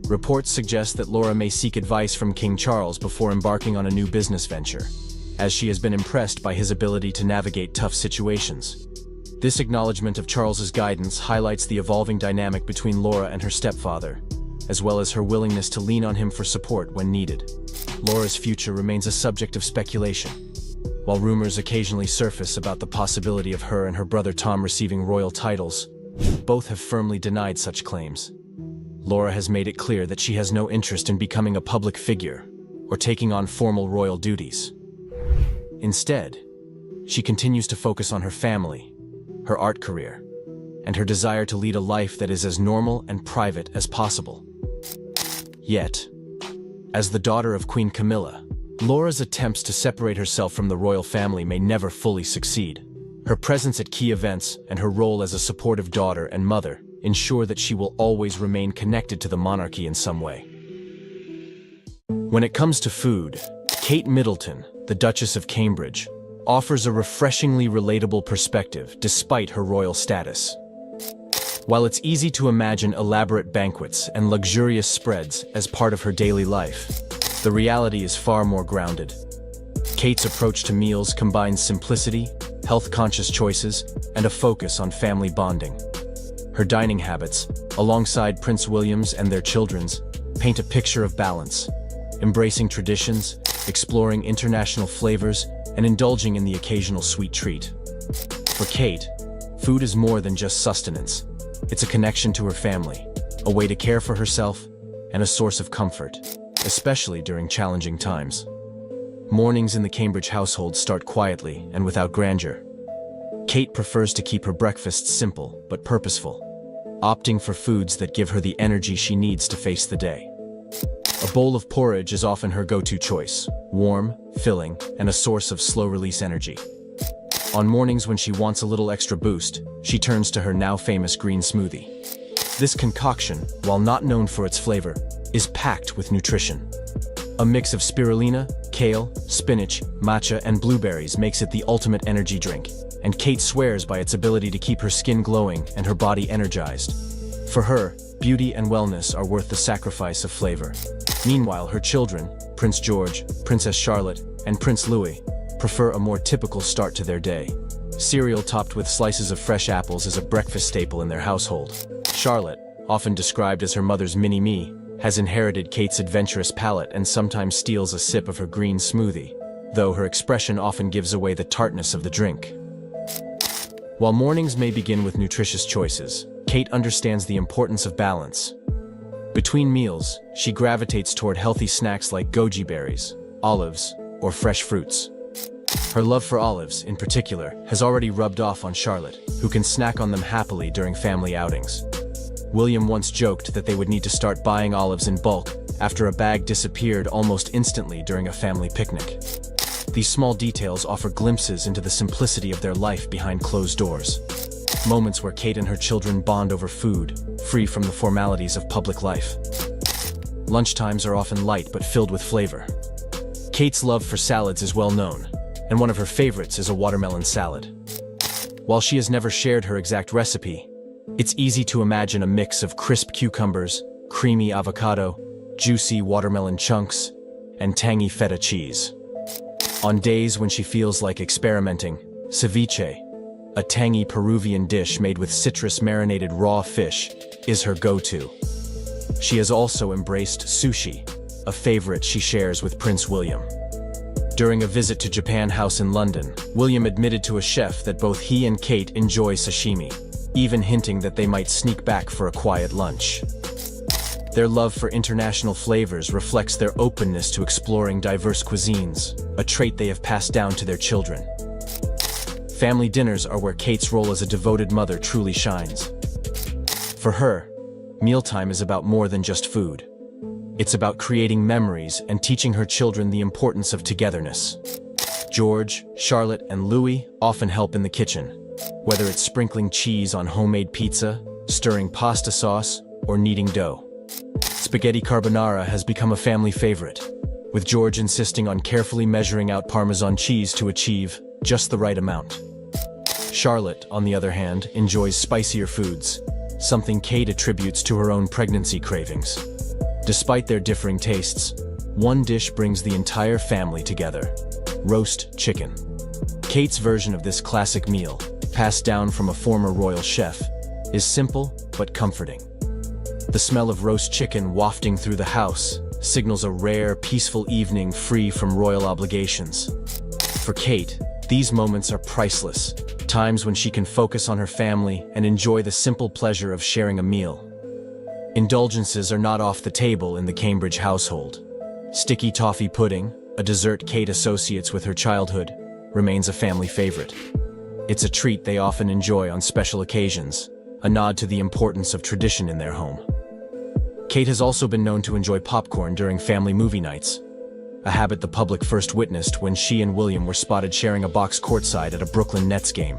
S5: Reports suggest that Laura may seek advice from King Charles before embarking on a new business venture, as she has been impressed by his ability to navigate tough situations. This acknowledgement of Charles's guidance highlights the evolving dynamic between Laura and her stepfather, as well as her willingness to lean on him for support when needed. Laura's future remains a subject of speculation. While rumors occasionally surface about the possibility of her and her brother Tom receiving royal titles, both have firmly denied such claims. Laura has made it clear that she has no interest in becoming a public figure or taking on formal royal duties. Instead, she continues to focus on her family, her art career, and her desire to lead a life that is as normal and private as possible. Yet, as the daughter of Queen Camilla, Laura's attempts to separate herself from the royal family may never fully succeed. Her presence at key events and her role as a supportive daughter and mother ensure that she will always remain connected to the monarchy in some way. When it comes to food, Kate Middleton, the Duchess of Cambridge, offers a refreshingly relatable perspective despite her royal status. While it's easy to imagine elaborate banquets and luxurious spreads as part of her daily life, the reality is far more grounded. Kate's approach to meals combines simplicity, health-conscious choices, and a focus on family bonding. Her dining habits, alongside Prince William's and their children's, paint a picture of balance, embracing traditions, exploring international flavors, and indulging in the occasional sweet treat. For Kate, food is more than just sustenance. It's a connection to her family, a way to care for herself, and a source of comfort, especially during challenging times. Mornings in the Cambridge household start quietly and without grandeur. Kate prefers to keep her breakfasts simple but purposeful, opting for foods that give her the energy she needs to face the day. A bowl of porridge is often her go-to choice, warm, filling, and a source of slow-release energy. On mornings when she wants a little extra boost, she turns to her now-famous green smoothie. This concoction, while not known for its flavor, is packed with nutrition. A mix of spirulina, kale, spinach, matcha, and blueberries makes it the ultimate energy drink, and Kate swears by its ability to keep her skin glowing and her body energized. For her, beauty and wellness are worth the sacrifice of flavor. Meanwhile, her children, Prince George, Princess Charlotte, and Prince Louis, prefer a more typical start to their day. Cereal topped with slices of fresh apples is a breakfast staple in their household. Charlotte, often described as her mother's mini-me, has inherited Kate's adventurous palate and sometimes steals a sip of her green smoothie, though her expression often gives away the tartness of the drink. While mornings may begin with nutritious choices, Kate understands the importance of balance. Between meals, she gravitates toward healthy snacks like goji berries, olives, or fresh fruits. Her love for olives, in particular, has already rubbed off on Charlotte, who can snack on them happily during family outings. William once joked that they would need to start buying olives in bulk after a bag disappeared almost instantly during a family picnic. These small details offer glimpses into the simplicity of their life behind closed doors. Moments where Kate and her children bond over food, free from the formalities of public life. Lunchtimes are often light but filled with flavor. Kate's love for salads is well known, and one of her favorites is a watermelon salad. While she has never shared her exact recipe, it's easy to imagine a mix of crisp cucumbers, creamy avocado, juicy watermelon chunks, and tangy feta cheese. On days when she feels like experimenting, ceviche, a tangy Peruvian dish made with citrus-marinated raw fish, is her go-to. She has also embraced sushi, a favorite she shares with Prince William. During a visit to Japan House in London, William admitted to a chef that both he and Kate enjoy sashimi, even hinting that they might sneak back for a quiet lunch. Their love for international flavors reflects their openness to exploring diverse cuisines, a trait they have passed down to their children. Family dinners are where Kate's role as a devoted mother truly shines. For her, mealtime is about more than just food. It's about creating memories and teaching her children the importance of togetherness. George, Charlotte, and Louis often help in the kitchen, whether it's sprinkling cheese on homemade pizza, stirring pasta sauce, or kneading dough. Spaghetti carbonara has become a family favorite, with George insisting on carefully measuring out Parmesan cheese to achieve just the right amount. Charlotte, on the other hand, enjoys spicier foods, something Kate attributes to her own pregnancy cravings. Despite their differing tastes, one dish brings the entire family together: roast chicken. Kate's version of this classic meal, passed down from a former royal chef, is simple but comforting. The smell of roast chicken wafting through the house signals a rare, peaceful evening free from royal obligations. For Kate, these moments are priceless, times when she can focus on her family and enjoy the simple pleasure of sharing a meal. Indulgences are not off the table in the Cambridge household. Sticky toffee pudding, a dessert Kate associates with her childhood, remains a family favorite. It's a treat they often enjoy on special occasions, a nod to the importance of tradition in their home. Kate has also been known to enjoy popcorn during family movie nights, a habit the public first witnessed when she and William were spotted sharing a box courtside at a Brooklyn Nets game.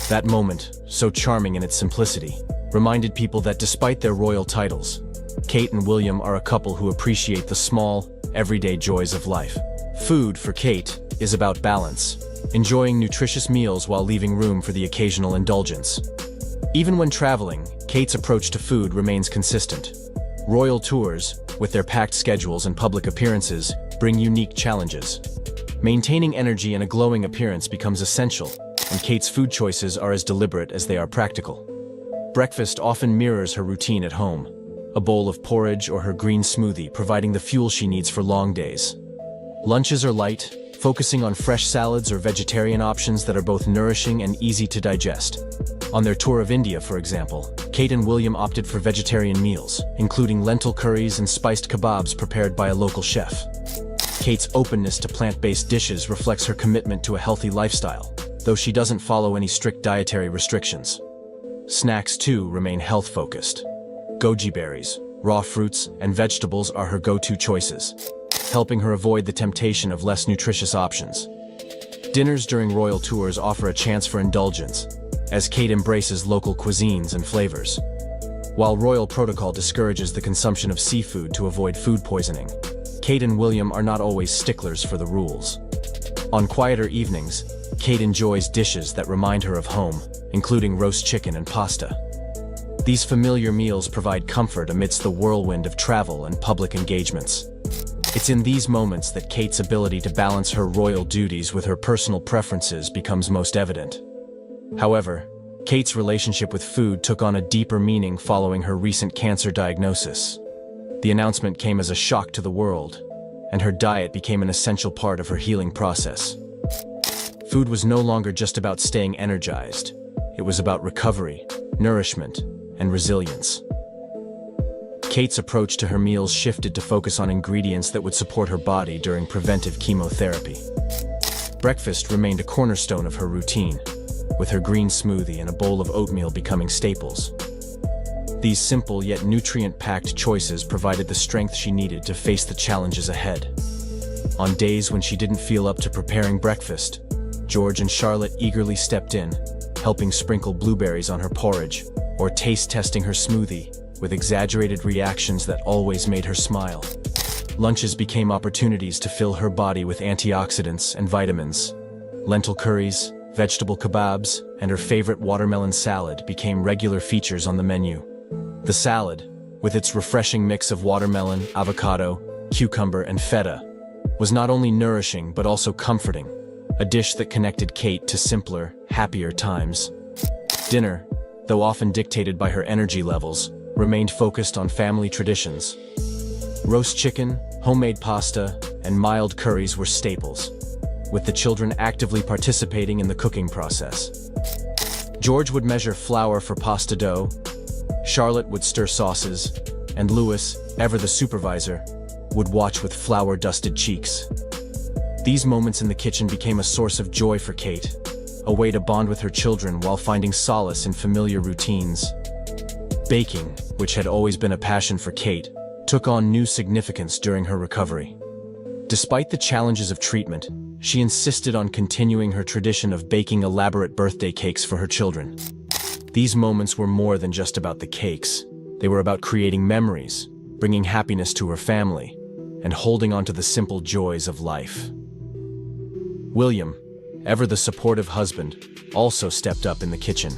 S5: That moment, so charming in its simplicity, reminded people that despite their royal titles, Kate and William are a couple who appreciate the small, everyday joys of life. Food, for Kate, is about balance, enjoying nutritious meals while leaving room for the occasional indulgence. Even when traveling, Kate's approach to food remains consistent. Royal tours, with their packed schedules and public appearances, bring unique challenges. Maintaining energy and a glowing appearance becomes essential, and Kate's food choices are as deliberate as they are practical. Breakfast often mirrors her routine at home, a bowl of porridge or her green smoothie providing the fuel she needs for long days. Lunches are light, focusing on fresh salads or vegetarian options that are both nourishing and easy to digest. On their tour of India, for example, Kate and William opted for vegetarian meals, including lentil curries and spiced kebabs prepared by a local chef. Kate's openness to plant-based dishes reflects her commitment to a healthy lifestyle, though she doesn't follow any strict dietary restrictions. Snacks, too, remain health-focused. Goji berries, raw fruits, and vegetables are her go-to choices, helping her avoid the temptation of less nutritious options. Dinners during royal tours offer a chance for indulgence, as Kate embraces local cuisines and flavors. While royal protocol discourages the consumption of seafood to avoid food poisoning, Kate and William are not always sticklers for the rules. On quieter evenings, Kate enjoys dishes that remind her of home, including roast chicken and pasta. These familiar meals provide comfort amidst the whirlwind of travel and public engagements. It's in these moments that Kate's ability to balance her royal duties with her personal preferences becomes most evident. However, Kate's relationship with food took on a deeper meaning following her recent cancer diagnosis. The announcement came as a shock to the world, and her diet became an essential part of her healing process. Food was no longer just about staying energized. It was about recovery, nourishment, and resilience. Kate's approach to her meals shifted to focus on ingredients that would support her body during preventive chemotherapy. Breakfast remained a cornerstone of her routine, with her green smoothie and a bowl of oatmeal becoming staples. These simple yet nutrient-packed choices provided the strength she needed to face the challenges ahead. On days when she didn't feel up to preparing breakfast, George and Charlotte eagerly stepped in, helping sprinkle blueberries on her porridge or taste-testing her smoothie with exaggerated reactions that always made her smile. Lunches became opportunities to fill her body with antioxidants and vitamins. Lentil curries, vegetable kebabs, and her favorite watermelon salad became regular features on the menu. The salad, with its refreshing mix of watermelon, avocado, cucumber, and feta, was not only nourishing but also comforting, a dish that connected Kate to simpler, happier times. Dinner, though often dictated by her energy levels, remained focused on family traditions. Roast chicken, homemade pasta, and mild curries were staples, with the children actively participating in the cooking process. George would measure flour for pasta dough, Charlotte would stir sauces, and Louis, ever the supervisor, would watch with flour-dusted cheeks. These moments in the kitchen became a source of joy for Kate, a way to bond with her children while finding solace in familiar routines. Baking, which had always been a passion for Kate, took on new significance during her recovery. Despite the challenges of treatment, she insisted on continuing her tradition of baking elaborate birthday cakes for her children. These moments were more than just about the cakes. They were about creating memories, bringing happiness to her family, and holding on to the simple joys of life. William, ever the supportive husband, also stepped up in the kitchen.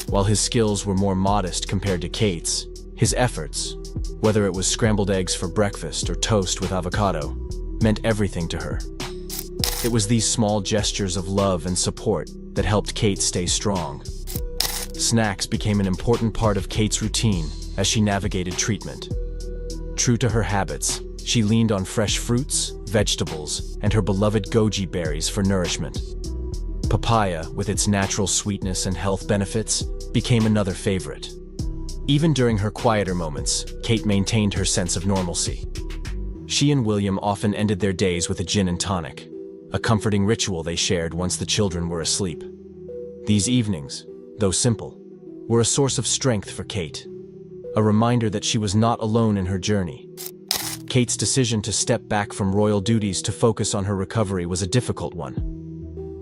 S5: While his skills were more modest compared to Kate's, his efforts, whether it was scrambled eggs for breakfast or toast with avocado, meant everything to her. It was these small gestures of love and support that helped Kate stay strong. Snacks became an important part of Kate's routine as she navigated treatment. True to her habits, she leaned on fresh fruits, vegetables, and her beloved goji berries for nourishment. Papaya, with its natural sweetness and health benefits, became another favorite. Even during her quieter moments, Kate maintained her sense of normalcy. She and William often ended their days with a gin and tonic, a comforting ritual they shared once the children were asleep. These evenings, though simple, were a source of strength for Kate, a reminder that she was not alone in her journey. Kate's decision to step back from royal duties to focus on her recovery was a difficult one,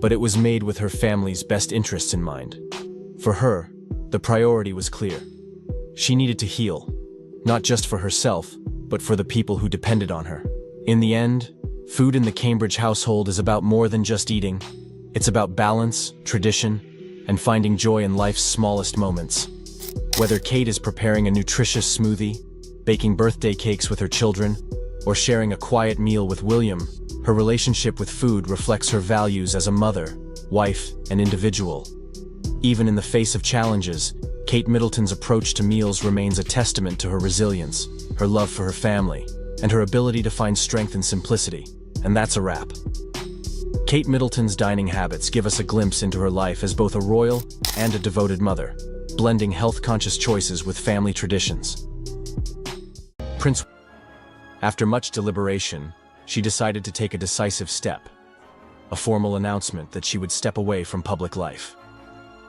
S5: but it was made with her family's best interests in mind. For her, the priority was clear. She needed to heal, not just for herself, but for the people who depended on her. In the end, food in the Cambridge household is about more than just eating. It's about balance, tradition, and finding joy in life's smallest moments. Whether Kate is preparing a nutritious smoothie, baking birthday cakes with her children, or sharing a quiet meal with William, her relationship with food reflects her values as a mother, wife, and individual. Even in the face of challenges, Kate Middleton's approach to meals remains a testament to her resilience, her love for her family, and her ability to find strength in simplicity. And that's a wrap. Kate Middleton's dining habits give us a glimpse into her life as both a royal and a devoted mother, blending health-conscious choices with family traditions. After much deliberation, she decided to take a decisive step, a formal announcement that she would step away from public life.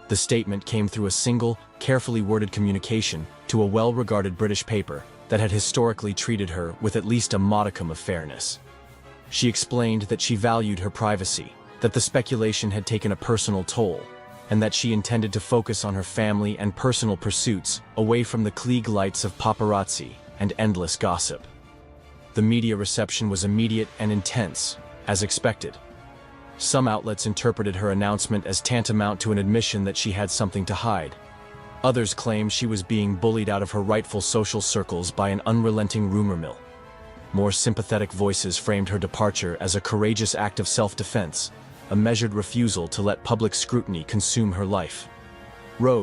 S5: The statement came through a single, carefully worded communication to a well-regarded British paper that had historically treated her with at least a modicum of fairness. She explained that she valued her privacy, that the speculation had taken a personal toll, and that she intended to focus on her family and personal pursuits away from the Klieg lights of paparazzi and endless gossip. The media reception was immediate and intense, as expected. Some outlets interpreted her announcement as tantamount to an admission that she had something to hide. Others claimed she was being bullied out of her rightful social circles by an unrelenting rumor mill. More sympathetic voices framed her departure as a courageous act of self-defense, a measured refusal to let public scrutiny consume her life. Rose